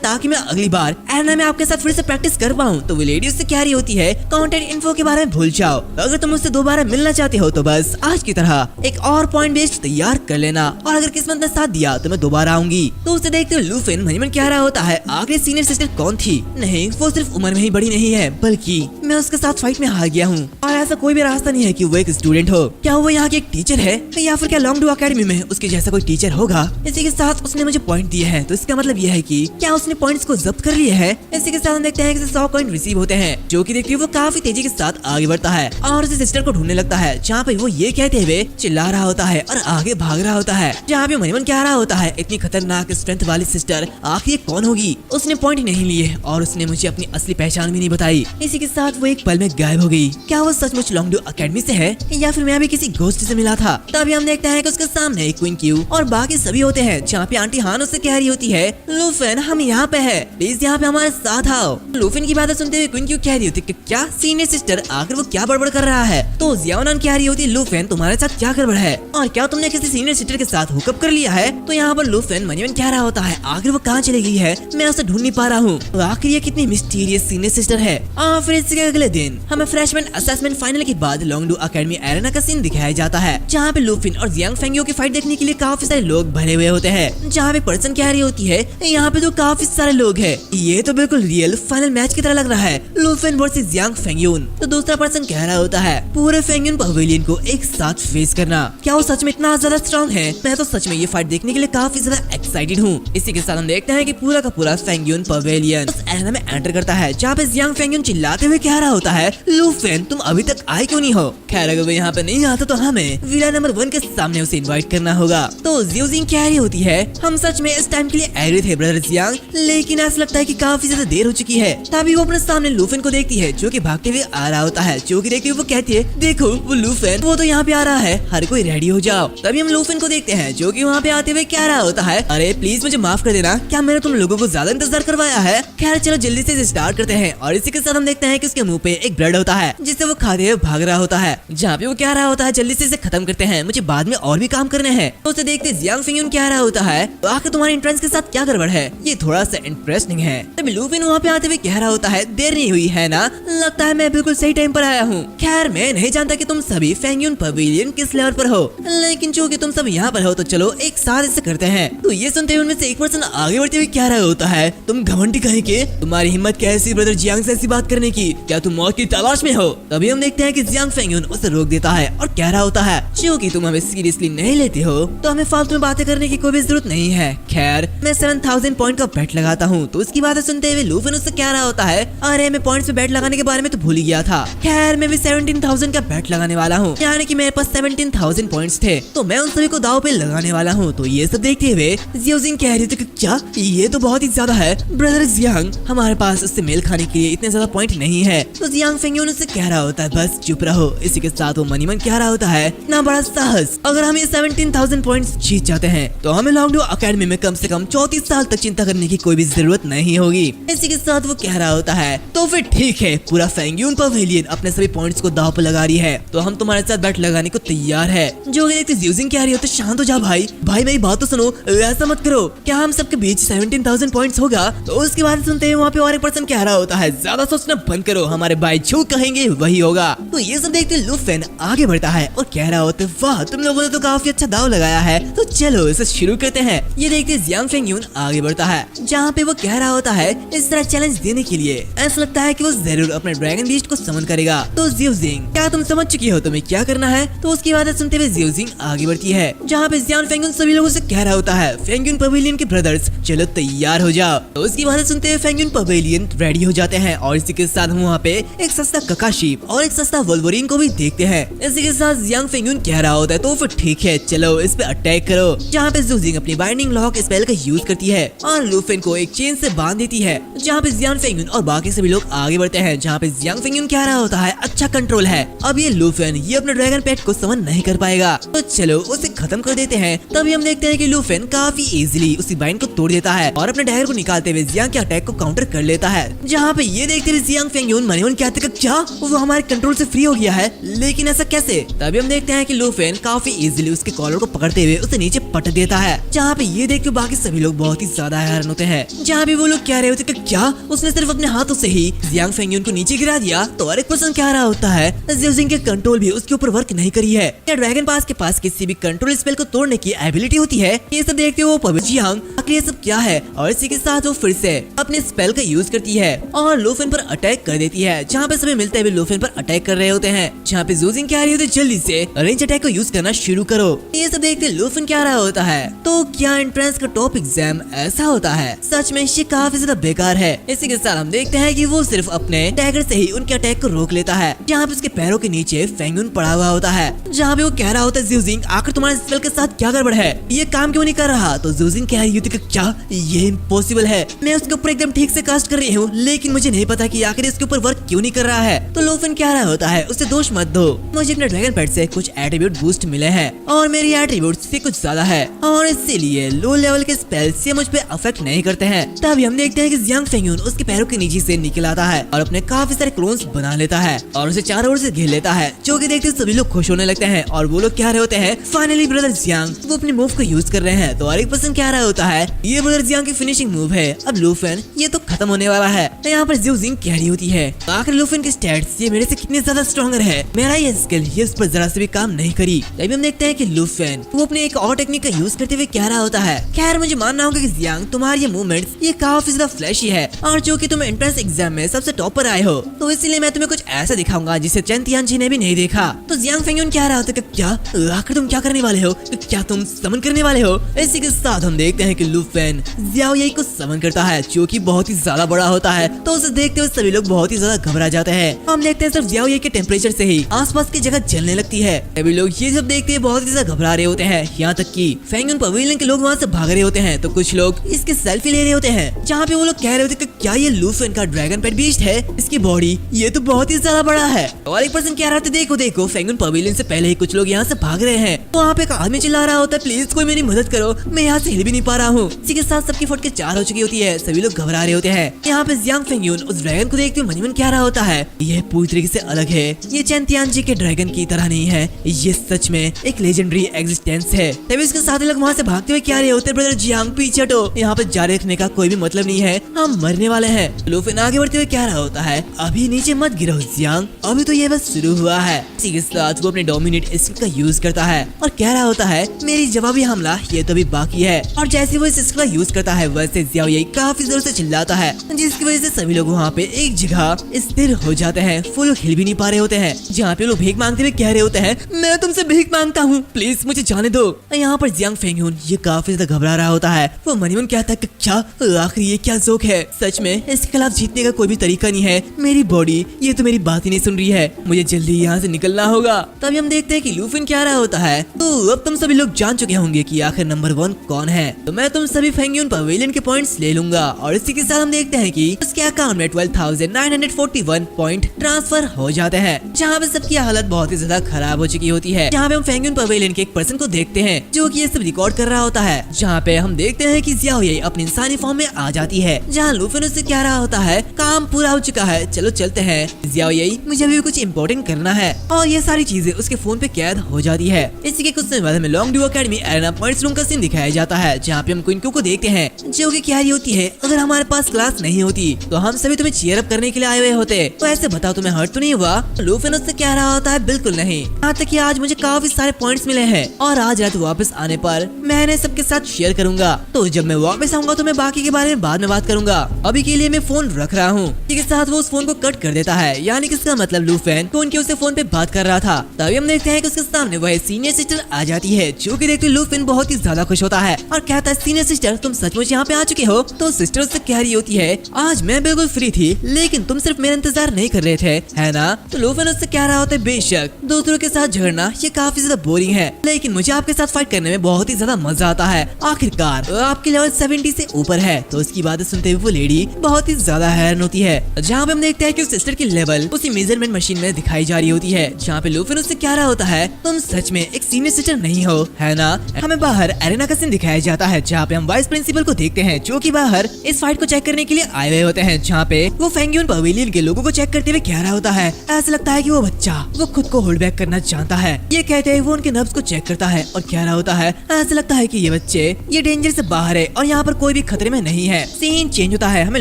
ताकि मैं अगली बार एना में आपके साथ फिर से प्रैक्टिस कर पाऊँ। तो वो लेडी उससे कह रही होती है, कॉन्टेक्ट इन्फो के बारे में भूल जाओ, अगर तुम मुझसे दोबारा मिलना चाहते हो तो बस आज की तरह एक और पॉइंट बेस्ड तैयार कर लेना, और अगर किस्मत ने साथ दिया तो मैं दोबारा आऊंगी। तो उसे देखते हुए लूफिन मन में कह रहा होता है, आखिर सीनियर सिस्टर कौन थी? नहीं, वो सिर्फ उम्र में ही बड़ी नहीं है, बल्कि मैं उसके साथ फाइट में हार गया हूँ, और ऐसा कोई भी रास्ता नहीं है कि वो एक स्टूडेंट हो। क्या वो यहाँ की एक टीचर है, या फिर क्या लॉन्गडू एकेडमी में उसके जैसा कोई टीचर होगा? इसी के साथ उसने मुझे पॉइंट दिए हैं, तो इसका मतलब यह है कि क्या उसने पॉइंट्स को जब्त कर लिया है। इसी के साथ हम देखते हैं कि 100 पॉइंट रिसीव होते हैं, जो कि देखते वो काफी तेजी के साथ आगे बढ़ता है और उसे सिस्टर को ढूंढने लगता है, जहाँ पे वो ये कहते हुए चिल्ला रहा होता है और आगे भाग रहा होता है। जहाँ पे मनीमन कह रहा होता है, इतनी खतरनाक स्ट्रेंथ वाली सिस्टर आखिर कौन होगी? उसने पॉइंट नहीं लिए और उसने मुझे अपनी असली पहचान भी नहीं बताई। इसी के साथ वो एक पल में गायब हो गई। क्या वो सचमुच लॉन्गडू एकेडमी से है, या फिर मैं भी किसी घोस्ट से मिला था? तभी हम देखते हैं कि उसके सामने क्वीन क्यू और बाकी सभी होते हैं, जहाँ पे आंटी हान उससे कह रही होती है, लूफिन हम यहाँ पे है, प्लीज यहाँ पे हमारे साथ आओ। लूफिन की बातें सुनते हुए क्वीन क्यू कह रही होती है, क्या सीनियर सिस्टर आखिर वो क्या बड़बड़ कर रहा है? तो जियाओनान कह रही होती, लूफिन तुम्हारे साथ क्या गड़बड़ है, और क्या तुमने किसी सीनियर सिस्टर के साथ हुकअप कर लिया है? तो यहाँ पर लूफिन मनीमन कह रहा होता है, आखिर वो कहाँ चली गई है, मैं उसे ढूंढ नहीं पा रहा हूँ। तो आखिर ये कितनी मिस्टीरियस सीनियर सिस्टर है। और फिर इसके अगले दिन हमें फ्रेशमैन असेसमेंट फाइनल के बाद लॉन्गडू एकेडमी एरेना का सीन दिखाया जाता है, जहाँ पे लूफिन और जियांग फेंगियो की फाइट देखने के लिए काफी सारे लोग भरे हुए होते हैं। जहाँ पे पर्सन कह रही होती है, यहाँ पे तो काफी सारे लोग हैं, ये तो बिल्कुल रियल फाइनल मैच की तरह लग रहा है, लूफिन वर्सेस जियांग फेंगियोन। तो दूसरा पर्सन कह रहा होता है, पूरे फेंगियोन पवेलियन को एक साथ फेस करना, क्या वो सच में इतना ज्यादा स्ट्रॉन्ग है? मैं तो सच में ये फाइट देखने के लिए काफी ज्यादा एक्साइटेड हूँ। इसी के साथ हम देखते हैं कि पूरा का पूरा फेंगियोन पवेलियन उस एरेना में एंटर करता है, जहाँ पे जियांग फेंगियोन चिल्लाते हुए कह रहा होता है, लूफिन तुम अभी तक आए क्यों नहीं हो? खैर अगर वो यहाँ पे नहीं आता तो हमें विला नंबर 1 के सामने उसे इनवाइट करना होगा। तो जियोजिंग कह रही होती है, हम सच में इस टाइम के लिए एग्री थे ब्रदर जियांग, लेकिन ऐसा लगता है कि काफी ज्यादा देर हो चुकी है। तभी वो अपने सामने लूफिन को देखती है, जो कि भागते हुए आ रहा होता है, जो कि देखते हुए वो कहती है, देखो वो लूफिन वो तो यहाँ पे आ रहा है, हर कोई रेडी हो जाओ। तभी हम लूफिन को देखते हैं, जो कि वहाँ पे आते हुए कह रहा होता है, अरे प्लीज मुझे माफ कर देना, क्या मैंने तुम लोगों को ज्यादा इंतजार करवाया है? खैर चलो जल्दी से स्टार्ट करते हैं। और इसी के साथ हम देखते हैं कि उसके मुंह पे एक ब्रेड होता है, जिससे वो खाते हुए भाग रहा होता है, जहाँ पे वो कह रहा होता है, जल्दी से इसे खत्म करते हैं, मुझे बाद में और भी काम करने हैं। तो उसे देखते जियांग फेंगियोन कह रहा होता है, तो आखिर तुम्हारे एंट्रेंस के साथ क्या गड़बड़ है? ये थोड़ा सा इंटरेस्टिंग है। तभी लूफिन वहाँ पे आते हुए कह रहा होता है, देर नहीं हुई है ना, लगता है मैं बिल्कुल सही टाइम पर आया हूँ। खैर मैं नहीं जानता कि तुम सभी फेंगियोन पवेलियन किस लेवल पर हो, लेकिन चूंकि तुम सब यहाँ पर हो तो चलो एक साथ इसे करते हैं। तो ये सुनते हुए उनमें से एक पर्सन आगे बढ़ते हुए कह रहा होता है, तुम घमंडी कहीं के, तुम्हारी हिम्मत कैसी ब्रदर जियांग से ऐसी बात करने की, क्या तुम मौत की तलाश में हो? तभी हम देखते हैं कि जियांग फेंगियोन उसे रोक देता है और कह रहा होता है, क्योंकि तुम हमें सीरियसली नहीं लेते हो तो हमें फालतू में बातें करने की कोई भी जरूरत नहीं है। खैर मैं 7000 पॉइंट का बेट लगाता हूँ। तो उसकी बातें सुनते हुए लूफिन उससे कह रहा होता है, अरे मैं पॉइंट्स पे बेट लगाने के बारे में तो भूल ही गया था। खैर मैं भी 17,000 का बेट लगाने वाला हूँ, यानी कि मेरे पास 17,000 पॉइंट्स थे, तो मैं उन सभी को दाव पे लगाने वाला हूँ। तो ये सब देखते हुए जियोजिंग कह रही थी कि क्या ये तो बहुत ही ज्यादा है ब्रदर जियांग, हमारे पास उससे मेल खाने के लिए इतने ज्यादा पॉइंट नहीं है। तो जियांग फेंगियोन उससे कह रहा होता है, बस चुप रहो। इसी के साथ वो मनीमन कह रहा होता है, ना बड़ा साहस, अगर हम ये 17,000 पॉइंट्स जीत जाते हैं तो हमें लॉन्गडू एकेडमी में कम से कम 34 साल तक चिंता करने की कोई भी जरूरत नहीं होगी। इसी के साथ वो कह रहा होता है, तो फिर ठीक है, पूरा फेंगियोन पवेलियन अपने सभी पॉइंट्स को दांव पर लगा रही है, तो हम तुम्हारे साथ बेट लगाने को तैयार है। जो देखते जियोजिंग कह रही होती, शांत हो जा भाई, भाई मेरी बात तो सुनो, ऐसा मत करो, क्या हम सबके बीच 17,000 पॉइंट्स होगा? तो उसकी बात सुनते हुए वहाँ पे और एक पर्सन कह रहा होता है, ज्यादा सोचना बंद करो, हमारे भाई जो कहेंगे वही होगा। तो ये सब देखते लुफेन आगे बढ़ता है और कह रहा होता है, वाह तुम लोगों ने तो काफी अच्छा दाव लगाया है, तो चलो इसे शुरू करते हैं। ये देखते जियांग फेंगयून आगे बढ़ता है, जहाँ पे वो कह रहा होता है इस तरह चैलेंज देने के लिए ऐसा लगता है कि वो जरूर अपने ड्रैगन बीस्ट को समन करेगा। तो जियोजिंग क्या तुम समझ चुकी हो तुम्हें क्या करना है? तो उसकी बातें सुनते हुए जियोजिंग आगे बढ़ती है, जहाँ पे जियांग फेंगयून सभी लोगों से कह रहा होता है, फेंगयून पवेलियन के ब्रदर्स चलो तैयार हो जाओ। तो उसकी बातें सुनते हुए फेंगयून पवेलियन रेडी हो जाते हैं और इसी के साथ हम वहाँ पे एक सस्ता ककाशी और एक सस्ता वोल्वरिन को भी देखते हैं। इसी के साथ जियांग फेंगयून कह रहा होता है, तो फिर ठीक है चलो इस पे अटैक करो, जहाँ पे जियोजिंग अपनी बाइंडिंग लॉक स्पेल का यूज करती है और लुफेन को एक चेन से बांध देती है, जहाँ पे जियांग फेंगयून और बाकी सभी लोग आगे बढ़ते हैं, जहाँ पे जियांग फेंगयून कह रहा होता है अच्छा कंट्रोल है, अब ये लुफेन ये अपने ड्रैगन पेट को समन नहीं कर पाएगा, तो चलो उसे खत्म कर देते हैं। तभी हम देखते हैं कि लुफेन काफी इजीली उसी बाइंड को तोड़ देता है और अपने डैगर को निकालते हुए जियांग के अटैक को काउंटर कर लेता है, जहाँ पे ये देखते हुए जियांग फेंगयून मन ही मन कहते क्या वो हमारे कंट्रोल से फ्री हो गया है, लेकिन ऐसा कैसे? तभी हम देखते हैं कि लुफेन काफी इजीली उसके कॉलर को पकड़ते हुए उसे नीचे पटक देता है, जहाँ पे ये देख के बाकी सभी लोग बहुत ही ज्यादा हैरान होते हैं, जहाँ भी वो लोग कह रहे होते कि क्या उसने सिर्फ अपने हाथों से ही जियांग फेंगयून को नीचे गिरा दिया। तो और एक पर्सन कह रहा होता है जियोजिंग के कंट्रोल भी उसके ऊपर वर्क नहीं करी है, क्या ड्रैगन पास के पास किसी भी कंट्रोल स्पेल को तोड़ने की एबिलिटी होती है? ये सब देखते हुए वो जियांग आखिर ये सब क्या है, और इसी के साथ वो फिर से अपने स्पेल का यूज करती है और लुफेन पर अटैक कर देती है, जहाँ पे सभी मिलते हुए लुफेन पर अटैक कर रहे होते हैं, जहाँ पे जियोजिंग कह रही होती है जल्दी से रेंज अटैक को यूज करना शुरू करो। ये सब देखते लुफेन क्या रहा होता है, तो क्या एंट्रेंस का टॉप एग्जाम ऐसा होता है? सच में ये काफी ज्यादा बेकार है। इसी के साथ हम देखते हैं कि वो सिर्फ अपने डैगर से ही उनके अटैक को रोक लेता है, जहाँ पे उसके पैरों के नीचे फेंगयून पड़ा हुआ होता है, जहाँ पे वो कह रहा होता है जियोजिंग आखिर तुम्हारे स्पेल के साथ क्या गड़बड़ है, ये काम क्यों नहीं कर रहा? तो जियोजिंग कह रही होती है क्या ये इम्पॉसिबल है, मैं उसके ऊपर एकदम ठीक से कास्ट कर रही हूँ, लेकिन मुझे नहीं पता कि आखिर इसके ऊपर वर्क क्यों नहीं कर रहा है। तो लुफेन क्या रहा होता है उससे दोष मत दो, मुझे अपने ड्रैगन पेट से कुछ एट्रीब्यूट बूस्ट मिले हैं और मेरी एट्रीब्यूट से कुछ ज्यादा है और इसीलिए लो लेवल के स्पेल्स ये मुझ पे अफेक्ट नहीं करते हैं। तभी हम देखते हैं कि जियांग फेंगयून उसके पैरों के नीचे से निकल आता है और अपने काफी सारे क्लोन्स बना लेता है और उसे चारों ओर से घेर लेता है, जो कि देखते सभी लोग खुश होने लगते हैं और वो लोग क्या रहे होते हैं फाइनली ब्रदर जियांग वो अपने मूव को यूज कर रहे हैं। तो और एक पर्सन क्या रहा होता है ये ब्रदर जियांग की फिनिशिंग मूव है, अब लुफेन ये तो खत्म होने वाला है। तो यहाँ पर जियोजिंग कह रही होती है आखिर लुफेन के स्टैट्स ये मेरे से कितने ज्यादा स्ट्रॉन्गर है, मेरा ये स्किल ये उस पर जरा से भी काम नहीं करी। तभी हम देखते हैं कि लुफेन वो अपने एक और टेक्निक का यूज करते हुए कह रहा होता है खैर मुझे मानना होगा कि जियांग तुम्हारी ये मूवमेंट्स ये काफी ज्यादा फ्लैशी है और जो कि तुम एंट्रेंस एग्जाम में सबसे टॉप पर आए हो, तो इसीलिए मैं तुम्हें कुछ ऐसा दिखाऊंगा जिसे चेन तियानजी ने भी नहीं देखा। तो जियांग फेंगयून कह रहा होता है क्या आखिर तुम क्या करने वाले हो, क्या तुम समन करने वाले हो? इसी के साथ हम देखते हैं कि लुफेन जियाओ येई को समन करता है, जो कि बहुत ही ज्यादा बड़ा होता है, तो उसे देखते हुए सभी लोग बहुत ही ज्यादा घबरा जाते हैं। हम देखते हैं सिर्फ जियाओ येई के टेम्परेचर से ही आसपास की जगह जलने लगती है। सभी लोग ये सब देखते हुए बहुत ही ज्यादा घबरा रहे होते हैं, यहाँ तक कि फेंगयून पवेलियन के लोग वहाँ से भाग रहे होते हैं, तो कुछ लोग इसके सेल्फी ले रहे होते हैं, जहाँ पे वो लोग कह रहे होते हैं कि क्या ये लुफेन का ड्रैगन पेट बीस्ट है, इसकी बॉडी ये तो बहुत ही ज्यादा बड़ा है। और एक पर्सन कह रहा था देखो देखो फेंगयून पवेलियन से पहले ही कुछ लोग यहाँ से भाग रहे हैं। तो वहाँ पे एक आदमी चिल्ला रहा होता है प्लीज कोई मेरी मदद करो, मैं यहाँ से हिल भी नहीं पा रहा हूँ। इसी के साथ सबकी फुट के 4 हो चुकी होती है, सभी लोग घबरा रहे होते हैं। यहाँ पे जियांग फेंगयून उस ड्रैगन को देखते हुए मन ही मन कह रहा होता है ये पूरी तरीके से अलग है, ये चेन तियानजी के ड्रैगन की तरह नहीं है, ये सच में एक लेजेंडरी एग्जिस्टेंस है। तभी इसके साथ लोग वहाँ से भागते हुए क्या रहे होते हैं ब्रदर जियांग पीछे हटो, यहाँ पे जारी रखने का कोई भी मतलब नहीं है, हम मरने वाले हैं। लुफेन आगे बढ़ते हुए क्या रहा होता है अभी नीचे मत गिरो जियांग, अभी तो ये बस शुरू हुआ है। इसी के साथ वो अपने डोमिनेट स्किल का यूज करता है और कह रहा होता है मेरी जवाबी हमला ये तो भी बाकी है। और जैसे वो इस स्किल का यूज करता है वैसे जियाओ येई काफी जोर से चिल्लाता है, जिसकी वजह से सभी लोग वहाँ पे एक जगह स्थिर हो जाते हैं, वो लोग हिल भी नहीं पा रहे होते हैं, जहाँ पे लोग भीख मांगते हुए कह रहे होते हैं मैं तुमसे भीख मांगता हूँ प्लीज मुझे जाने दो। यहाँ पर जियांग फेंगयून ये काफी ज्यादा घबरा रहा होता है, वो मन ही मन कहता है कि क्या आखिर ये क्या जोक है, सच में इसके खिलाफ जीतने का कोई भी तरीका नहीं है, मेरी बॉडी ये तो मेरी बात ही नहीं सुन रही है, मुझे जल्दी यहाँ से निकलना होगा। तभी हम देखते हैं कि लुफेन क्या रहा होता है तो अब तुम सभी लोग जान चुके होंगे कि आखिर नंबर 1 कौन है, तो मैं तुम सभी फेंगयून पवेलियन के पॉइंट्स ले लूंगा। और इसी के साथ हम देखते हैं कि उसके अकाउंट में 12,941 पॉइंट ट्रांसफर हो जाते हैं, जहाँ पे सबकी हालत बहुत ही ज्यादा खराब हो चुकी होती है। जहाँ पे हम फेंगयून पवेलियन के एक पर्सन को देखते हैं जो कि ये सब रिकॉर्ड कर रहा होता है, जहाँ पे हम देखते हैं कि जियाओ येई अपनी इंसानी फॉर्म में आ जाती है, जहाँ लुफेन उससे कह रहा होता है काम पूरा हो चुका है चलो चलते हैं। जियाओ येई मुझे अभी कुछ इम्पोर्टेंट करना है, और ये सारी चीजें उसके फोन पे कैद हो जाती है। इसी के कुछ समय बाद हमें long due academy arena points room का सीन दिखाया जाता है, जहाँ पे हम क्वीन को देखते हैं जो कि कह रही होती है अगर हमारे पास क्लास नहीं होती तो हम सभी तुम्हें चीयर अप करने के लिए आए हुए होते। तो ऐसे बताओ तुम्हें हर्ट तो नहीं हुआ? लूफिन उससे कह रहा होता है बिल्कुल नहीं, यहाँ तक कि आज मुझे काफी सारे पॉइंट्स मिले हैं और आज रात वापस आने पर मैं इन्हें सबके साथ शेयर करूंगा। तो जब मैं वापस आऊंगा तो मैं बाकी के बारे में बाद में बात करूंगा। अभी के लिए मैं फोन रख रहा हूँ। इसके साथ वो उस फोन को कट कर देता है, यानी कि इसका मतलब लूफिन तो उनके उससे फोन पे बात कर रहा था। तभी हम देखते हैं कि उसके सामने वह सीनियर सिस्टर आ जाती है, जो कि देखते लूफिन बहुत ही ज्यादा खुश होता है और कहता है सीनियर सिस्टर तुम सचमुच यहाँ पे आ चुके हो? तो सिस्टर उससे कह रही होती है आज मैं बिल्कुल फ्री थी, लेकिन तुम सिर्फ मेरा इंतजार नहीं कर रहे थे, है ना? तो लूफिन उससे कह रहा होता है बेशक दूसरों के साथ झगड़ना ये काफी ज्यादा बोरिंग है, लेकिन मुझे आपके साथ फाइट करने में बहुत ही ज्यादा मजा आता है। आखिरकार आपकी लेवल 70 से ऊपर है। तो उसकी बातें सुनते हुए वो लेडी बहुत ही ज्यादा हैरान होती है। जहाँ पे हम देखते हैं कि उस सिस्टर की लेवल उसी मेजरमेंट मशीन में दिखाई जा रही होती है, जहाँ पे लूफिन उससे कह रहा होता है तुम सच में एक सीनियर सिस्टर नहीं हो, है ना? हमें बाहर एरेना का सीन दिखाया जाता है, जहाँ पे हम वाइस प्रिंसिपल को देखते हैं जो कि बाहर इस फाइट को चेक करने के लिए आए हुए होते हैं, जहाँ पे वो फेंगयून पवेलियन के लोगों को चेक करते हुए कह रहा होता है ऐसा लगता है कि वो बच्चा वो खुद को होल्ड बैक करना जानता है। ये कहते हैं वो उनके नर्व्स को चेक करता है और कह रहा होता है ऐसा लगता है कि ये बच्चे ये डेंजर से बाहर है और यहाँ पर कोई भी खतरे में नहीं है। सीन चेंज होता है, हमें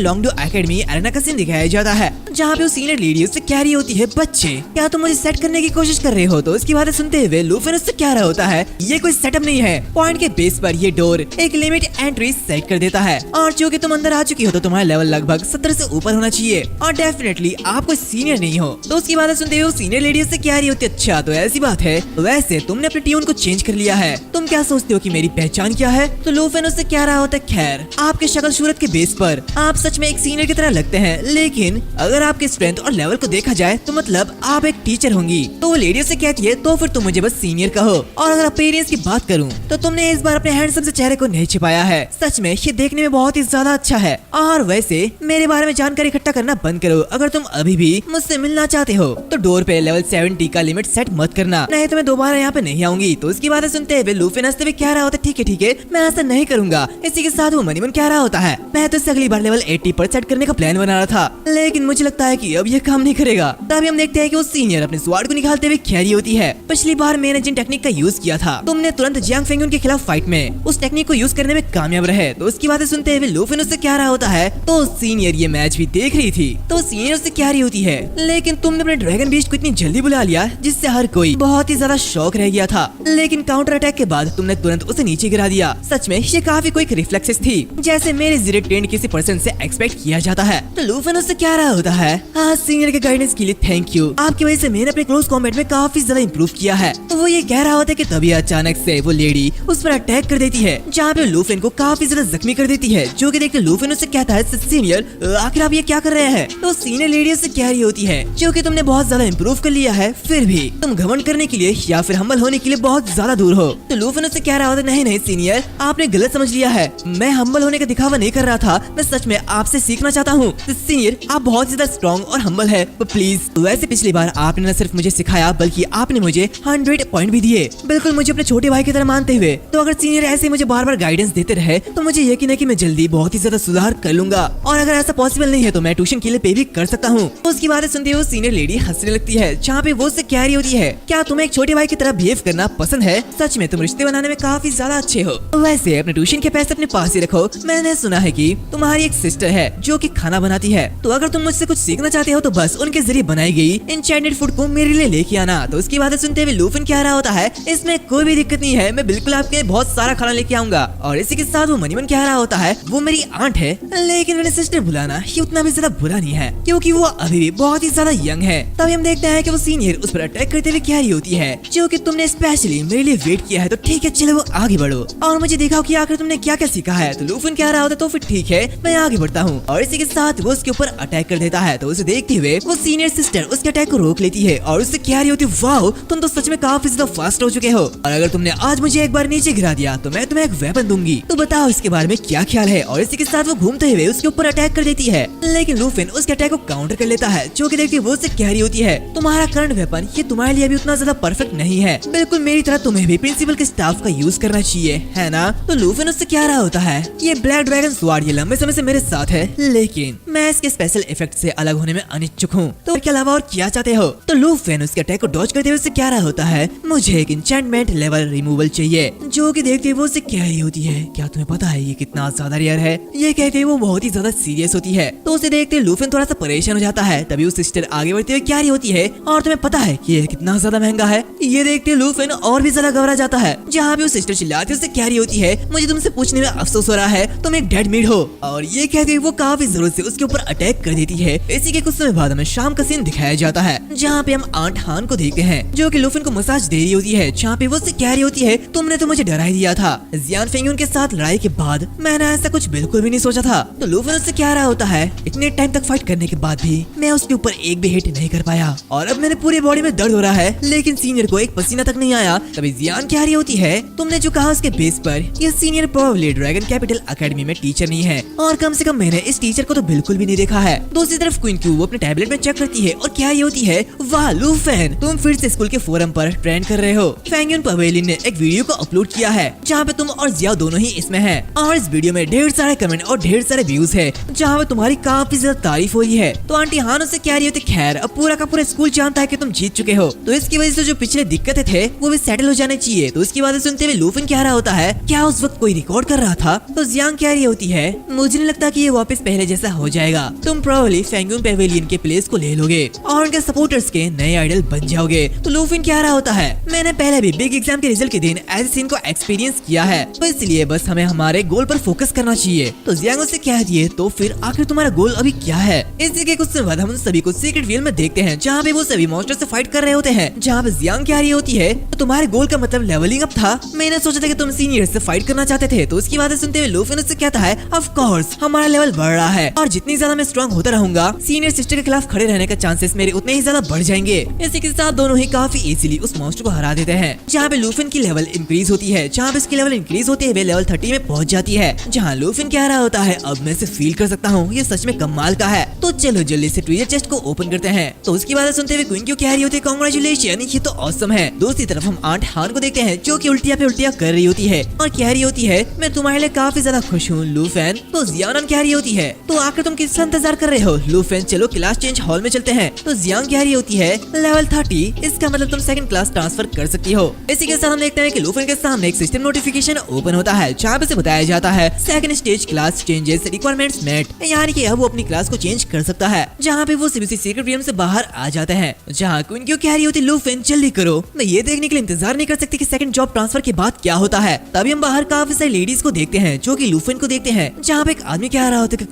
लॉन्गडो एकेडमी एरेना का सीन दिखाया जाता है, जहाँ पे वो सीनियर लेडी उससे कह रही होती है बच्चे क्या तुम मुझे सेट करने की कोशिश कर रहे हो? तो उसकी बातें सुनते हुए लूफिन उससे कह रहा होता है ये कोई सेटअप नहीं है, पॉइंट के बेस पर ये डोर एक लिमिट एंट्री सेट कर देता है और चूंकि तुम अंदर आ चुकी हो तो तुम्हारा लेवल लगभग 70 से ऊपर होना चाहिए और डेफिनेटली आप कोई सीनियर नहीं हो। तो उसकी बातें सुनते हुए सीनियर लेडी उससे कह रही होती है अच्छा तो ऐसी बात है, वैसे तुमने अपने ट्यून को चेंज कर लिया है, तुम क्या सोचते हो कि मेरी पहचान क्या है? तो लूफिन उससे कह रहा होता है खैर आपके शक्ल सूरत के बेस पर आप सच में एक सीनियर की तरह लगते हैं, लेकिन अगर आपके स्ट्रेंथ और लेवल को देखा जाए तो मतलब आप एक टीचर होंगी। तो वो लेडी से कहती है तो फिर तुम मुझे बस सीनियर कहो। और अगर अपीयरेंस की बात करूं तो तुमने इस बार अपने हैंडसम से चेहरे को नहीं छिपाया है, सच में ये देखने में बहुत ही ज्यादा अच्छा है। और वैसे मेरे बारे में जानकारी इकट्ठा करना बंद करो, अगर तुम अभी भी मुझसे मिलना चाहते हो तो डोर पे लेवल 70 का लिमिट सेट मत करना, नहीं तो मैं दोबारा यहाँ पे नहीं आऊंगी। तो उसकी बातें सुनते हुए लूफिन हंसते हुए कह रहा होता ठीक है मैं ऐसा नहीं करूंगा। इसी के साथ वो मनीमन कह रहा होता है मैं तो अगली बार लेवल 80 पर सेट करने का प्लान बना रहा था, लेकिन मुझे लगता है कि अब ये काम नहीं करेगा। तभी हम देखते हैं कि वो सीनियर अपने स्वाड को निकालते हुए कह रही होती है पिछली बार मैंने जिन टेक्निक का यूज किया था तुमने तुरंत जियांग फेंगयून के खिलाफ फाइट में उस टेक्निक को यूज करने में कामयाब रहे। तो उसकी बातें सुनते हुए लूफिन उससे कह रहा होता है तो सीनियर ये मैच भी देख रही थी। तो सीनियर उससे कह रही होती है लेकिन तुमने अपने ड्रैगन बीस्ट को इतनी जल्दी बुला लिया जिससे हर कोई बहुत ही ज्यादा शॉक रह गया था, लेकिन काउंटर अटैक के बाद तुमने तुरंत उसे नीचे गिरा दिया। सच में ये काफी क्विक रिफ्लेक्सेस थी जैसे मेरे जीरो ट्रेंड किसी पर्सन से एक्सपेक्ट किया जाता है। तो लूफिन उससे कह रहा होता है हाँ सीनियर के गाइडेंस के लिए थैंक यू, आपकी वजह से मैंने अपने क्लोज कॉम्बैट में काफी ज्यादा इंप्रूव किया है। तो वो ये कह रहा होता है कि तभी अचानक से वो लेडी उस पर अटैक कर देती है, जहाँ पे लूफिन को काफी ज्यादा जख्मी कर देती है, जो कि देखते लूफिन उससे कहता है सीनियर आखिर आप ये क्या कर रहे हैं? तो सीनियर लेडी उससे कह रही होती है जो कि तुमने बहुत ज्यादा इंप्रूव कर लिया है फिर भी तुम घमंड करने के लिए या फिर हम्बल होने के लिए बहुत ज्यादा दूर हो। तो लूफिन उससे कह रहा होता है नहीं सीनियर आपने गलत समझ लिया है, मैं हम्बल होने का दिखावा नहीं कर रहा था, मैं सच में आपसे सीखना चाहता हूँ। सीनियर आप बहुत ज्यादा स्ट्रॉन्ग और हम्बल है प्लीज। वैसे पिछली बार आपने न सिर्फ मुझे सिखाया बल्कि आपने मुझे 100 पॉइंट भी दिए, बिल्कुल मुझे अपने छोटे भाई की तरह मानते हुए। तो अगर सीनियर ऐसे मुझे बार बार गाइडेंस देते रहे तो मुझे यकीन है कि मैं जल्दी बहुत ही ज्यादा सुधार कर लूंगा, और अगर ऐसा पॉसिबल नहीं है तो मैं ट्यूशन के लिए पे भी कर सकता हूँ। तो उसकी बातें सुनते हुए सीनियर लेडी हंसने लगती है, जहाँ पे वो उससे कह रही होती है क्या तुम्हें एक छोटे भाई की तरह बिहेव करना पसंद है? सच में तुम रिश्ते बनाने में काफी ज्यादा अच्छे हो। वैसे अपने ट्यूशन के पैसे अपने पास ही रखो, मैंने सुना है कि तुम्हारी एक सिस्टर है जो कि खाना बनाती है, तो अगर तुम मुझसे कुछ सीखना चाहते हो तो बस उनके जरिए बनाई गई एन्चेंटेड फूड को मेरे लिए लेके आना। तो उसकी बातें सुनते हुए लूफिन कह रहा होता है इसमें कोई भी दिक्कत नहीं है, मैं बिल्कुल आपके लिए बहुत सारा खाना लेके आऊंगा। और इसी के साथ वो मनीमन कह रहा होता है वो मेरी आंट है, लेकिन मेरे सिस्टर बुलाना ये उतना भी ज्यादा बुरा नहीं है क्योंकि वो अभी भी बहुत ही ज्यादा यंग है। तभी हम देखते हैं कि वो सीनियर उस पर अटैक करते हुए कह रही होती है जो कि तुमने स्पेशली मेरे लिए वेट किया है, तो ठीक है चलो वो आगे बढ़ो और मुझे दिखाओ कि आखिर तुमने क्या क्या सीखा है। तो लूफिन कह रहा होता है तो फिर ठीक है मैं आगे बढ़ता हूँ, और इसी के साथ वो उसके ऊपर अटैक कर देता है। तो उसे देखते हुए वो सीनियर सिस्टर उसके अटैक को रोक लेती है और उससे कह रही होती है वाओ तुम तो सच में काफी ज्यादा फास्ट हो चुके हो, और अगर तुमने आज मुझे एक बार नीचे गिरा दिया तो मैं तुम्हें एक वेपन दूंगी, तो बताओ इसके बारे में क्या ख्याल है। और इसी के साथ वो घूमते हुए उसके ऊपर अटैक कर देती है, लेकिन लूफिन उसके अटैक को काउंटर कर लेता है, जो कि देखती वो उससे कह रही होती है तुम्हारा करंट वेपन ये तुम्हारे लिए भी उतना ज्यादा परफेक्ट नहीं है, बिल्कुल मेरी तरह तुम्हें भी प्रिंसिपल के स्टाफ का यूज करना चाहिए है ना। तो लूफिन उससे कह रहा होता है ये ब्लैक ड्रैगन स्वार्ड ये लंबे समय से मेरे साथ है, लेकिन मैं इसके स्पेशल इफेक्ट से अलग होने में अनिच्छुक हूँ, तो इसके अलावा और क्या चाहते हो। तो लूफिन उसके अटैक को डॉज करते हुए उससे कह रहा होता है मुझे एक एन्चेंटमेंट लेवल रिमूवल चाहिए, जो कि देखते वो उससे कह रही होती है क्या तुम्हें पता है ये कितना ज्यादा रेयर है। ये कहते वो बहुत ही ज्यादा सीरियस होती है, तो उसे देखते लूफिन थोड़ा थोड़ा सा परेशान हो जाता है। तभी उस सिस्टर आगे बढ़ते हुए क्या रही होती है, और तुम्हें पता है कि ये कितना ज्यादा महंगा है। ये देखते लूफेन और भी ज्यादा घबरा जाता है। जहाँ भी उस सिस्टर चिल्लाती है उससे क्या रही होती है, मुझे तुमसे पूछने में अफसोस हो रहा है, तुम एक डेड मीट हो। और ये कहते हुए वो काफी जरूरत से उसके ऊपर अटैक कर देती है। इसी के कुछ समय बाद हमें शाम का सीन दिखाया जाता है, जहाँ पे हम आंट हान को देखते हैं जो कि लूफेन को मसाज दे रही होती है। जहाँ पे वो उससे कह रही होती है, तुमने तो मुझे डरा ही दिया था। जियान फेंगयून के साथ लड़ाई के बाद मैंने ऐसा कुछ बिल्कुल भी नहीं सोचा था। तो लूफेन उससे कह रहा होता है, इतने टाइम तक फाइट करने के बाद भी मैं उसके ऊपर एक भी हिट नहीं कर पाया और अब मेरे पूरी बॉडी में दर्द हो रहा है, लेकिन सीनियर को एक पसीना तक नहीं आया। तभी जियान कह रही होती है, तुमने जो कहा उसके बेस पर ये senior probably dragon capital academy में टीचर नहीं है, और कम से कम मैंने इस टीचर को तो बिल्कुल भी नहीं देखा है। दूसरी तरफ क्वीन क्यू वो अपने टैबलेट में चेक करती है और क्या ये होती है, वाह लूफेन, तुम फिर से स्कूल के फोरम पर ट्रेंड कर रहे हो। फेंगयून पवेलियन ने एक वीडियो को अपलोड किया है जहाँ पे तुम और जिया दोनों ही इसमें हैं, और इस वीडियो में ढेर सारे कमेंट और ढेर सारे व्यूज है जहाँ पे तुम्हारी काफी ज्यादा तारीफ हो रही है। तो आंटी हान उससे कह रही होती, खैर अब पूरा का पूरा स्कूल जानता है कि तुम जीत चुके हो, तो इसकी वजह से जो पिछले दिक्कतें थे वो भी सेटल हो जाने चाहिए। तो उसकी बातें सुनते हुए लूफेन कह रहा होता है, क्या उस वक्त कोई रिकॉर्ड कर रहा था? तो जियांग कह रही होती है, मुझे नहीं लगता कि ये वापस पहले जैसा हो जाएगा, तुम प्रोबेबली फेंगयून पेवेलियन के प्लेस को ले लोगे और उनके सपोर्टर्स के नए आइडल बन जाओगे। तो लूफेन कह रहा होता है, मैंने पहले भी बिग एग्जाम के रिजल्ट के दिन ऐसे सीन को एक्सपीरियंस किया है, तो इसलिए बस हमें हमारे गोल पर फोकस करना चाहिए। तो जियांग उससे कह दिए, तो फिर आखिर तुम्हारा गोल अभी क्या है? इसी के कुछ समय बाद हम सभी को सीक्रेट रियल में देखते हैं, जहाँ पे वो सभी मॉन्स्टर से फाइट कर रहे होते हैं। जहाँ पे जियांग कह रही होती है, तो तुम्हारे गोल का मतलब लेवलिंग अप था, मैंने सोचा था कि तुम सीनियर से फाइट करना चाहते थे। तो उसकी बातें सुनते हुए लूफेन उससे कहता है, ऑफ कोर्स हमारा लेवल बढ़ रहा है और जितनी ज्यादा मैं स्ट्रांग होता रहूंगा, सीनियर सिस्टर के खिलाफ खड़े रहने का चांसेस मेरे उतने ही ज्यादा बढ़ जाएंगे। इसी के साथ दोनों ही काफी इजीली उस मॉन्स्टर को हरा देते हैं। जहाँ पे लूफेन की लेवल इंक्रीज होती है, जहाँ पे इसकी लेवल इंक्रीज होते हुए लेवल 30 में पहुंच जाती है। जहाँ लूफेन कह रहा होता है, अब मैं इसे फील कर सकता हूँ, ये सच में कमाल का है। तो चलो जल्दी से ट्रेजर चेस्ट को ओपन करते हैं। तो उसकी बातें सुनते हुए क्वीन क्यों कह रही होती है, कांग्रेचुलेशन, ये तो ऑसम है। दूसरी तरफ हम आंट हान को देखते हैं जो कि उल्टिया पे उल्टिया कर रही होती है और कह रही होती है, मैं तुम्हारे लिए काफी ज्यादा खुश हूँ लूफेन। तो जियान कह रही होती है, तो आखिर तुम किसका इंतजार कर रहे हो लूफेन, चलो क्लास चेंज हॉल में चलते हैं। तो जियांग कह रही होती है, लेवल 30, इसका मतलब तुम सेकंड क्लास ट्रांसफर कर सकती हो। इसी के साथ हम देखते हैं कि लूफेन के सामने एक सिस्टम नोटिफिकेशन ओपन होता है, जहाँ पे से बताया जाता है second stage class changes requirements met, यानी कि अब वो अपनी क्लास को चेंज कर सकता है। जहाँ पे वो सीबीसी सीक्रेट रूम से बाहर आ जाते हैं। जहाँ क्वीन क्यों कह रही होती, लूफेन जल्दी करो, मैं ये देखने के लिए इंतजार नहीं कर सकती कि सेकंड जॉब ट्रांसफर के बाद क्या होता है। तभी हम बाहर काफी सारी लेडीज को देखते हैं जो कि लूफेन को देखते हैं। जहाँ पे एक आदमी कह रहा होता है,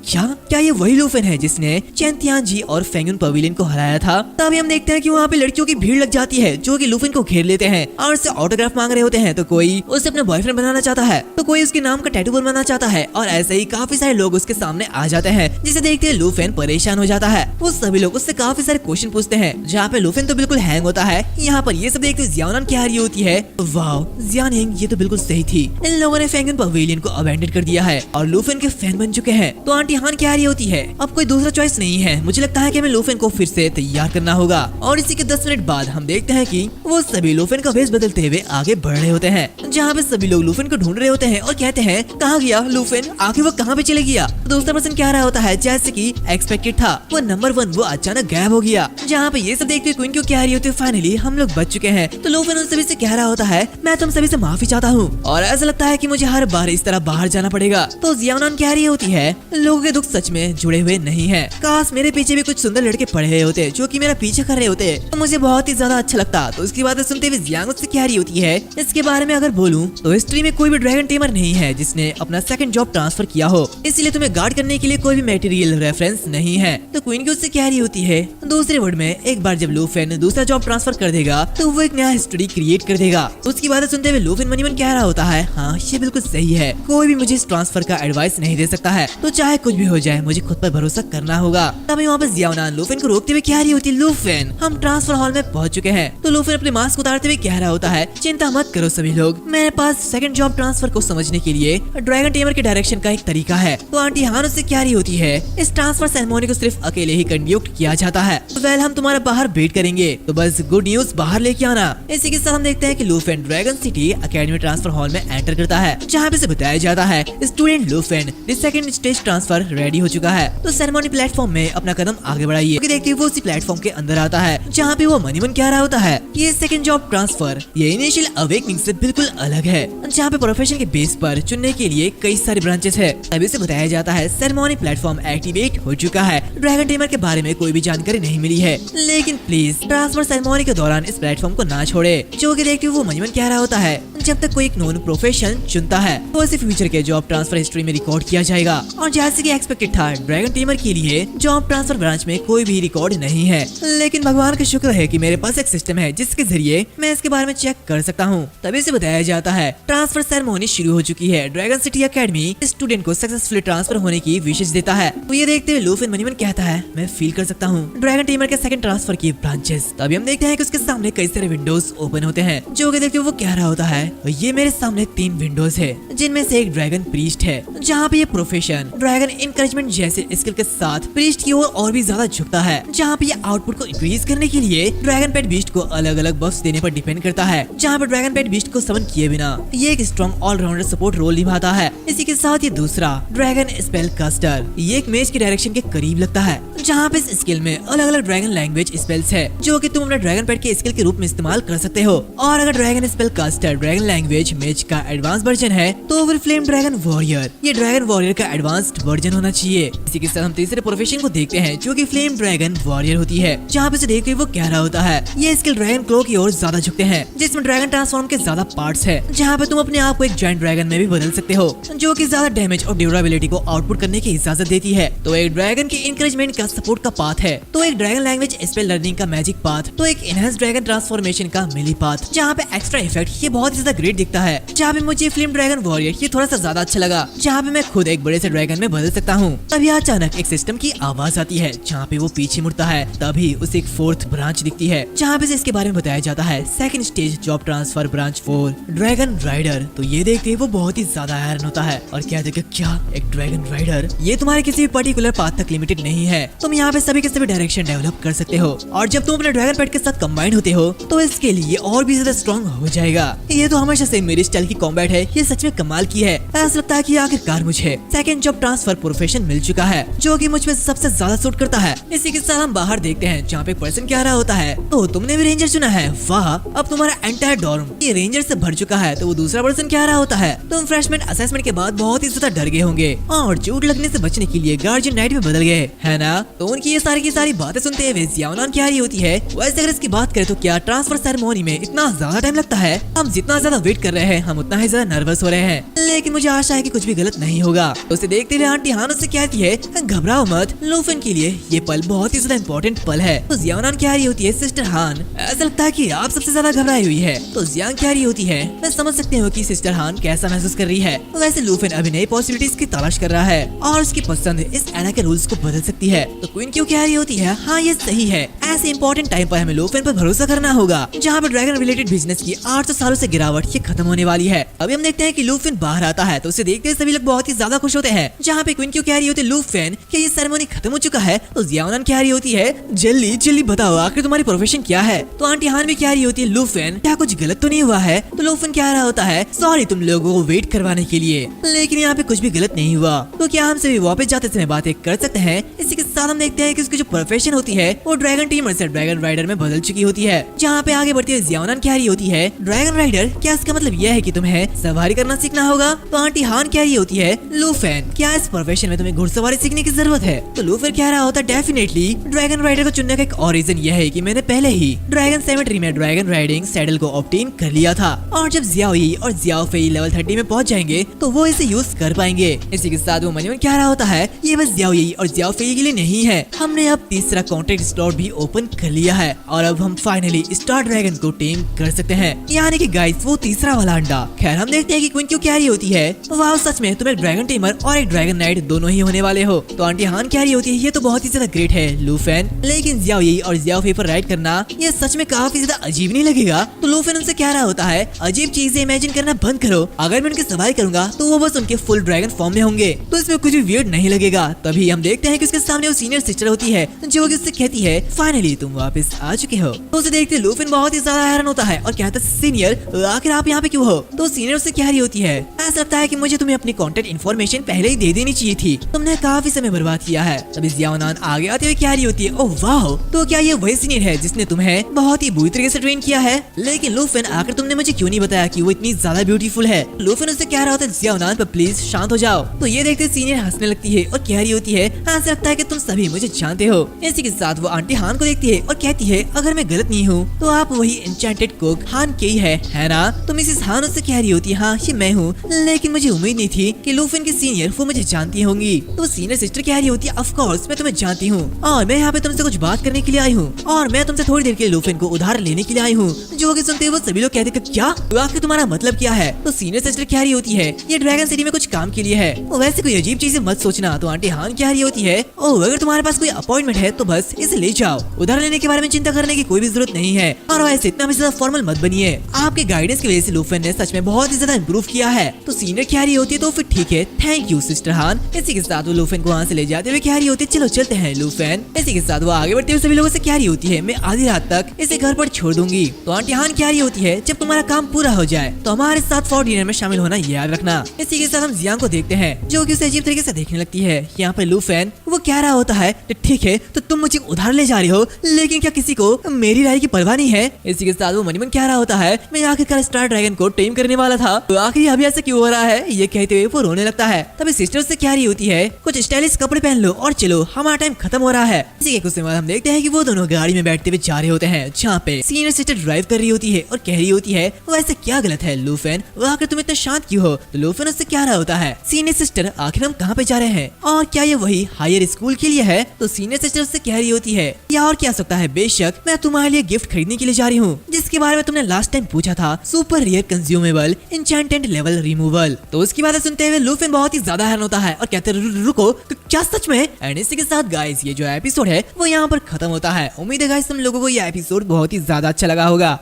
क्या ये वही लूफेन है जिसने चेन तियानजी और फेंगयून पवेलियन को हराया था? तभी हम देखते हैं कि वहाँ पे लड़कियों की भीड़ लग जाती है जो कि लूफेन को घेर लेते हैं और उससे ऑटोग्राफ मांग रहे होते हैं। तो कोई उसे अपना बॉयफ्रेंड बनाना चाहता है, तो कोई उसके नाम का टैटू बनवाना चाहता है, और ऐसे ही काफी सारे लोग उसके सामने आ जाते हैं, जिसे देखते हुए लूफेन परेशान हो जाता है। वो सभी लोग उससे काफी सारे क्वेश्चन पूछते हैं, जहाँ पे लूफेन तो बिल्कुल हैंग होता है। यहाँ पर ये सब देखते जियान कह रही होती है, वाओ जियान ये तो बिल्कुल सही थी, इन लोगों ने फेंगयून पवेलियन को अबैंडन कर दिया है और लूफेन के फैन बन चुके हैं। तो आंटी हान कह रही होती है, अब कोई दूसरा चॉइस नहीं है, मुझे लगता है कि हमें लूफेन को फिर से तैयार करना होगा। और इसी के 10 मिनट बाद हम देखते हैं कि वो सभी लूफेन का भेष बदलते हुए आगे बढ़ रहे होते हैं, जहाँ पे सभी लोग लूफेन को ढूंढ रहे होते हैं और कहते हैं, कहाँ गया लूफेन, आखिर वो कहाँ पे चले गया? तो दूसरा पर्सन कह रहा होता है, जैसे कि एक्सपेक्टेड था, वो नंबर 1 वो अचानक गायब हो गया। जहाँ पे ये सब देखते हुए क्वीन क्यों कह रही होती है, फाइनली हम लोग बच चुके हैं। तो लूफेन उन सभी से कह रहा होता है, मैं तुम सभी से माफी चाहता हूँ और ऐसा लगता है कि मुझे हर बार इस तरह बाहर जाना पड़ेगा। तो जियान कह रही होती है, लोगों के दुख सच में जुड़े हुए नहीं है, काश मेरे पीछे भी कुछ सुंदर लड़के पड़े हुए होते जो कि मेरा पीछे कर रहे होते, तो मुझे बहुत ही ज्यादा अच्छा लगता। तो उसकी बातें सुनते हुए जियांग उससे कह रही होती है, इसके बारे में अगर बोलूं तो हिस्ट्री में कोई भी ड्रैगन टेमर नहीं है जिसने अपना सेकंड जॉब ट्रांसफर किया हो, इसलिए तुम्हें गार्ड करने के लिए कोई भी मटेरियल रेफरेंस नहीं है। तो क्वीन की उससे कह रही होती है, दूसरे वर्ड में एक बार जब लूफेन दूसरा जॉब ट्रांसफर कर देगा तो वो एक नया हिस्ट्री क्रिएट कर देगा। उसकी बातें सुनते हुए लूफेन मनी मन कह रहा होता है, हाँ ये बिल्कुल सही है, कोई भी मुझे इस ट्रांसफर का एडवाइस नहीं दे सकता है, तो चाहे कुछ भी हो जाए मुझे खुद पर भरोसा करना होगा। तभी वहाँ पे जियान लूफेन को रोकते हुए कह रही होती है, लूफेन हम ट्रांसफर हॉल में पहुंच चुके हैं। तो लूफेन अपने मास्क उतारते हुए कह रहा होता है, चिंता मत करो सभी लोग, मेरे पास सेकंड जॉब ट्रांसफर को समझने के लिए ड्रैगन टेमर के डायरेक्शन का एक तरीका है। तो आंटी हान उससे कह रही होती है, इस ट्रांसफर सेरेमनी को सिर्फ अकेले ही कंडक्ट किया जाता है, वेल हम तुम्हारा बाहर वेट करेंगे, तो बस गुड न्यूज बाहर लेके आना। इसी के साथ हम देखते हैं कि Lufen dragon city academy transfer hall में एंटर करता है, जहाँ पे से बताया जाता है, student Lufen the second stage transfer ready हो चुका है, तो सेरेमनी प्लेटफॉर्म में अपना कदम आगे बढ़ाइए। देखते ही वो उसी प्लेटफॉर्म के अंदर आता है, जहाँ पे वो मनी मन कह रहा होता है, ये सेकंड जॉब ट्रांसफर ये इनिशियल अवेकनिंग से बिल्कुल अलग है, जहाँ पे प्रोफेशन के बेस पर चुनने के लिए कई सारे ब्रांचेस है। तभी से बताया जाता है सेरेमनी प्लेटफॉर्म एक्टिवेट हो चुका है। है ड्रैगन टेमर के बारे में कोई भी जानकारी नहीं मिली है, लेकिन प्लीज ट्रांसफर सेरेमनी के दौरान इस प्लेटफॉर्म को ना छोड़े। जो कि देखते हुए वो मजमन कह रहा होता है जब तक कोई एक नॉन प्रोफेशन चुनता है तो इसे फ्यूचर के जॉब ट्रांसफर हिस्ट्री में रिकॉर्ड किया जाएगा। और जैसे कि एक्सपेक्टेड था ड्रैगन टेमर के लिए जॉब ट्रांसफर ब्रांच में कोई भी रिकॉर्ड नहीं है, लेकिन भगवान का शुक्र है कि मेरे पास एक सिस्टम है जिसके जरिए मैं इसके बारे में चेक कर सकता हूँ। तभी से बताया जाता है ट्रांसफर सेरेमनी शुरू हो चुकी है। ड्रैगन सिटी एकेडमी स्टूडेंट को सक्सेसफुली ट्रांसफर होने की विशेष देता है। तो ये देखते हुए लूफिन मनीमन कहता है मैं फील कर सकता हूँ ड्रैगन टेमर के सेकंड ट्रांसफर की ब्रांचेस। तभी हम देखते हैं कि उसके सामने कई सारे विंडोज ओपन होते हैं। जो कि देखते हुए वो कह रहा होता है ये मेरे सामने 3 विंडोज है जिनमें से एक ड्रैगन प्रीस्ट है, जहाँ पे ये प्रोफेशन ड्रैगन इनकरेजमेंट जैसे स्किल के साथ प्रीस्ट की ओर और भी ज्यादा झुकता है। जहाँ पे ये आउटपुट को इंक्रीज करने के लिए ड्रैगन पेट बीस्ट को अलग अलग बफ्स देने पर डिपेंड करता है। जहाँ पे ड्रैगन पेट बीस्ट को समन किए बिना ये एक स्ट्रॉन्ग ऑलराउंडर सपोर्ट रोल निभाता है। इसी के साथ ये दूसरा ड्रैगन स्पेल कास्टर ये एक मेज के डायरेक्शन के करीब लगता है, जहाँ पे इस स्किल में अलग अलग ड्रैगन लैंग्वेज स्पेल्स है जो कि तुम अपने ड्रैगन पेट के स्किल के रूप में इस्तेमाल कर सकते हो। और अगर dragon spell caster dragon language mage का एडवांस वर्जन है तो फिर फ्लेम ड्रैगन वॉरियर ये ड्रैगन वॉरियर का एडवांस्ड वर्जन होना चाहिए। इसी के साथ हम तीसरे प्रोफेशन को देखते हैं जो कि फ्लेम ड्रैगन वॉरियर होती है, जहाँ पे से देख के वो कह रहा होता है ये स्किल ड्रैगन क्लो की ओर ज्यादा झुकते हैं, जिसमें ड्रैगन ट्रांसफॉर्म के ज्यादा पार्ट्स है, जहाँ पे तुम अपने आप को एक जायंट ड्रैगन में भी बदल सकते हो जो कि ज्यादा डैमेज और ड्यूरेबिलिटी को आउटपुट करने की इजाजत देती है। तो एक ड्रैगन की इंकरेजमेंट का सपोर्ट का पाथ है, तो एक ड्रैगन लैंग्वेज स्पेल लर्निंग का मैजिक पाथ, तो एक एनहांस ड्रैगन ट्रांसफॉर्मेशन का मिली पाथ, जहाँ पे एक्स्ट्रा इफेक्ट ये बहुत ही ज्यादा ग्रेट दिखता है। जहाँ पे मुझे फ्लेम ड्रैगन वॉरियर ये थोड़ा सा ज्यादा अच्छा लगा, जहाँ पे मैं खुद एक बड़े से ड्रैगन में बदल सकता हूँ। तभी अचानक एक सिस्टम की आवाज आती है, जहाँ पे वो पीछे मुड़ता है। तभी उसे एक 4th ब्रांच दिखती है, जहाँ पे इसके बारे में बताया जाता है second stage job transfer branch 4 dragon rider. तो ये देखते ही वो बहुत ही ज्यादा हैरान होता है और कहते हैं कि क्या एक ड्रैगन राइडर, ये तुम्हारे किसी भी पर्टिकुलर पाथ तक लिमिटेड नहीं है, तुम यहाँ पे सभी के सभी डायरेक्शन डेवलप कर सकते हो। और जब तुम अपने ड्रैगन पेट के साथ कंबाइन होते हो तो इसके लिए और भी ज्यादा स्ट्रॉन्ग हो जाएगा। ये तो हमेशा से मेरी स्टाइल की कॉम्बैट है, ये सच में कमाल की है। ऐसा लगता है कि आखिरकार मुझे सेकंड जॉब ट्रांसफर प्रोफेशन मिल चुका है जो कि मुझ में सबसे ज्यादा सूट करता है। इसी के साथ हम बाहर देखते हैं जहाँ पे एक पर्सन कह रहा होता है तो तुमने भी रेंजर चुना है, वाह अब तुम्हारा एंटायर डॉर्म ये रेंजर से भर चुका है। तो वो दूसरा पर्सन कह रहा होता है तुम फ्रेशमैन असेसमेंट के बाद बहुत ही ज्यादा डर गए होंगे और चोट लगने से बचने के लिए गार्जियन नाइट में बदल गए है ना। तो उनकी ये सारी की सारी बातें सुनते हुए जियाओनान क्या रही होती है वैसे अगर इसकी बात करें तो क्या ट्रांसफर सेरेमनी में इतना ज्यादा टाइम लगता है, हम जितना ज्यादा वेट कर रहे हैं हम उतना ही ज्यादा नर्वस हो रहे हैं, लेकिन मुझे आशा है कि कुछ भी गलत नहीं होगा। तो उसे देखते हुए आंटी हान उससे कहती है घबराओ मत, लूफिन के लिए ये पल बहुत ही ज्यादा इंपॉर्टेंट पल है। तो जियाओनान क्या रही होती है सिस्टर हान ऐसा लगता है कि आप सबसे ज्यादा घबराई हुई है। तो जियांग क्या रही होती है मैं समझ सकती हूँ कि सिस्टर हान कैसा महसूस कर रही है। वैसे लूफिन अभी नई पॉसिबिलिटीज की तलाश कर रहा है और उसकी पसंद इस एना के रूल्स को बदल सकती है। तो क्वीन क्यों कह रही होती है हाँ ये सही है, ऐसे इंपॉर्टेंट टाइम पर हमें लूफिन पर भरोसा करना होगा जहाँ पे ड्रैगन रिलेटेड बिजनेस की 800 सालों से गिरावट ये खत्म होने वाली है। अभी हम देखते हैं कि लूफिन बाहर आता है तो उसे देखते हुए सभी लोग बहुत ही ज्यादा खुश होते हैं। जहाँ पे क्वीन क्यों कह रही होती है लूफिन कि ये सेरेमनी खत्म हो चुका है। तो जियाओनान कह रही होती है जल्दी जल्दी बताओ आखिर तुम्हारी प्रोफेशन क्या है। तो आंटी हान भी कह रही होती है लूफिन क्या कुछ गलत तो नहीं हुआ है। तो लूफिन कह रहा होता है सॉरी तुम लोगों को वेट करवाने के लिए, लेकिन यहाँ पे कुछ भी गलत नहीं हुआ। तो क्या हम सभी वापस जाते समय बातें कर सकते हैं। इसी के साथ हम देखते हैं कि उसकी जो प्रोफेशन होती है वो ड्रैगन टीमर से ड्रैगन राइडर में बदल चुकी होती है। जहाँ पे आगे बढ़ती हुई जियाओनान कह रही होती है ड्रैगन राइडर क्या इसका मतलब यह है कि तुम्हें सवारी करना सीखना होगा। तो आंटी हान कह रही होती है लूफिन क्या इस प्रोफेशन में तुम्हें घुड़सवारी सीखने की जरूरत है। तो लूफिन कह रहा होता है डेफिनेटली ड्रैगन राइडर को चुनने का एक और रीजन यह है कि मैंने पहले ही ड्रैगन सेमेट्री में ड्रैगन राइडिंग सैडल को ऑब्टेन कर लिया था और जब जियाओ यी और जियाओ फेई लेवल 30 में पहुंच जाएंगे तो वो इसे यूज कर पाएंगे। इसी के साथ वो मनीमन कह रहा होता है ये बस जियाओ यी और जियाओ फेई के लिए नहीं है, हमने अब तीसरा कॉन्ट्रैक्ट स्लॉट भी ओपन कर लिया है और अब हम फाइनली स्टार ड्रैगन को टेम कर सकते हैं, यानी कि गाइस वो तीसरा वाला अंडा। खैर हम देखते हैं कि क्वीन क्यों कह रही होती है वाह सच में तुम एक ड्रैगन टेमर और एक ड्रैगन नाइट दोनों ही होने वाले हो। तो आंटी हान कह रही होती है ये तो बहुत ही ज्यादा ग्रेट है लूफिन, लेकिन जियाओ यी और जियाओ फेई पर राइड करना ये सच में काफी ज्यादा अजीब नहीं लगेगा। तो लूफिन उनसे कह रहा होता है अजीब चीजें इमेजिन करना बंद करो, अगर मैं उनकी सवारी करूंगा तो वो बस उनके फुल ड्रैगन फॉर्म में होंगे तो इसमें कुछ भी वियर्ड नहीं लगेगा। तभी हम देखते हैं कि उसके सामने वो सीनियर सिस्टर होती है जो कि उससे कहती है फाइनली तुम वापस आ चुके हो। तो उसे देखते लूफिन बहुत ही ज्यादा हैरान होता है और कहता है सीनियर आखिर आप यहाँ पे क्यों हो? तो सीनियर उससे कह रही होती है, ऐसा लगता है कि मुझे तुम्हें अपनी कॉन्टेक्ट इन्फॉर्मेशन पहले ही दे देनी चाहिए थी, तुमने काफी समय बर्बाद किया है। तभी जियाओनान आगे आते हुए कह रही होती है, ओह वाह, तो क्या ये वही सीनियर है जिसने तुम्हें बहुत ही बुरी तरीके से ट्रेन किया है? लेकिन लूफेन आखिर तुमने मुझे क्यों नहीं बताया कि वो इतनी ज्यादा ब्यूटीफुल है? लूफेन उससे कह रहा होता है, जियाओनान पर प्लीज शांत हो जाओ। तो ये देखते सीनियर हंसने लगती है और कह रही होती है, ऐसा लगता है कि तुम सभी मुझे जानते हो। इसी के साथ वो आंटी हान को देखती है और कहती है, अगर मैं गलत नहीं हूँ तो आप वही एन्चेंटेड कुक हान के ही है ना? तो मिसेस हान उससे कह रही होती है, हाँ ये मैं हूँ, लेकिन मुझे उम्मीद नहीं थी कि लूफेन की सीनियर वो मुझे जानती होंगी। तो सीनियर सिस्टर कह रही होती है, ऑफ कोर्स मैं तुम्हें जानती हूँ और मैं यहाँ पे तुमसे कुछ बात करने के लिए आई हूँ और मैं तुमसे थोड़ी देर के लिए लूफेन को उधार लेने के लिए आई हूँ। जो कि सुनते हुए सभी लोग कहते हैं, क्या तो आखिर तुम्हारा मतलब क्या है? तो सीनियर सिस्टर कह रही होती है, ये ड्रैगन सिटी में कुछ काम के लिए है, वैसे कोई अजीब चीजें मत सोचना। तो आंटी हान कह रही होती है, ओह अगर तुम्हारे पास कोई अपॉइंटमेंट है तो बस इसे ले जाओ, उधार लेने के बारे में चिंता करने की कोई भी जरूरत नहीं है और वैसे इतना भी ज्यादा फॉर्मल मत बनिए, आपके गाइडेंस की वजह से लूफेन ने सच में बहुत ही ज्यादा इम्प्रूव किया है। तो सीनियर कह रही होती है, तो फिर ठीक है, थैंक यू सिस्टर हान। इसी के साथ वो लूफेन को वहाँ से ले जाते हुए कह रही होती है, चलो चलते हैं लूफेन। इसी के साथ वो आगे बढ़ते हुए सभी लोगों से कह रही होती है, मैं आधी रात तक इसे घर पर छोड़ दूंगी। तो आंटी हान कह रही होती है, जब तुम्हारा काम पूरा हो जाए तो हमारे साथ फॉर डिनर में शामिल होना याद रखना। इसी के साथ हम जियांग को देखते हैं जो कि उसे अजीब तरीके से देखने लगती है। यहाँ पे लूफेन वो कह रहा होता है, ठीक है तो तुम मुझे उधार ले जा रही हो, लेकिन क्या किसी को मेरी राय की परवाह नहीं है? इसी के साथ वो मनीमन कह रहा होता है, मैं आखिरकार स्टार ड्रैगन को टेम करने वाला था, तो आखिर अभी ऐसा क्यों हो रहा है? ये कहते हुए वो रोने लगता है। तभी सिस्टर उससे कह रही होती है, कुछ स्टाइलिश कपड़े पहन लो और चलो, हमारा टाइम खत्म हो रहा है। इसी के कुछ समय बाद हम देखते हैं कि वो दोनों गाड़ी में बैठते हुए जा रहे होते हैं, जहाँ पे सीनियर सिस्टर ड्राइव कर रही होती है और कह रही होती है, वैसे क्या गलत है लूफेन, वो आखिर तुम इतना शांत क्यों हो? तो लूफेन उससे कह रहा होता है, सीनियर सिस्टर आखिर हम कहाँ पे जा रहे हैं और क्या ये वही हायर स्कूल के लिए है? तो सीनियर सिस्टर उससे कह रही होती है, या और क्या सकता है, बेशक मैं तुम्हारे लिए गिफ्ट खरीदने के लिए जा रही हूँ जिसके बारे में तुमने लास्ट टाइम पूछा था, super rare consumable enchanted level removal. तो उसकी बातें सुनते हुए लूफेन बहुत ही ज्यादा हैरान होता है और कहते हैं, रुको क्या सच में? एंड इसी के साथ गाइस ये जो एपिसोड है वो यहाँ पर खत्म होता है। उम्मीद है गाइस तुम लोगों को ये एपिसोड बहुत ही ज्यादा अच्छा लगा होगा।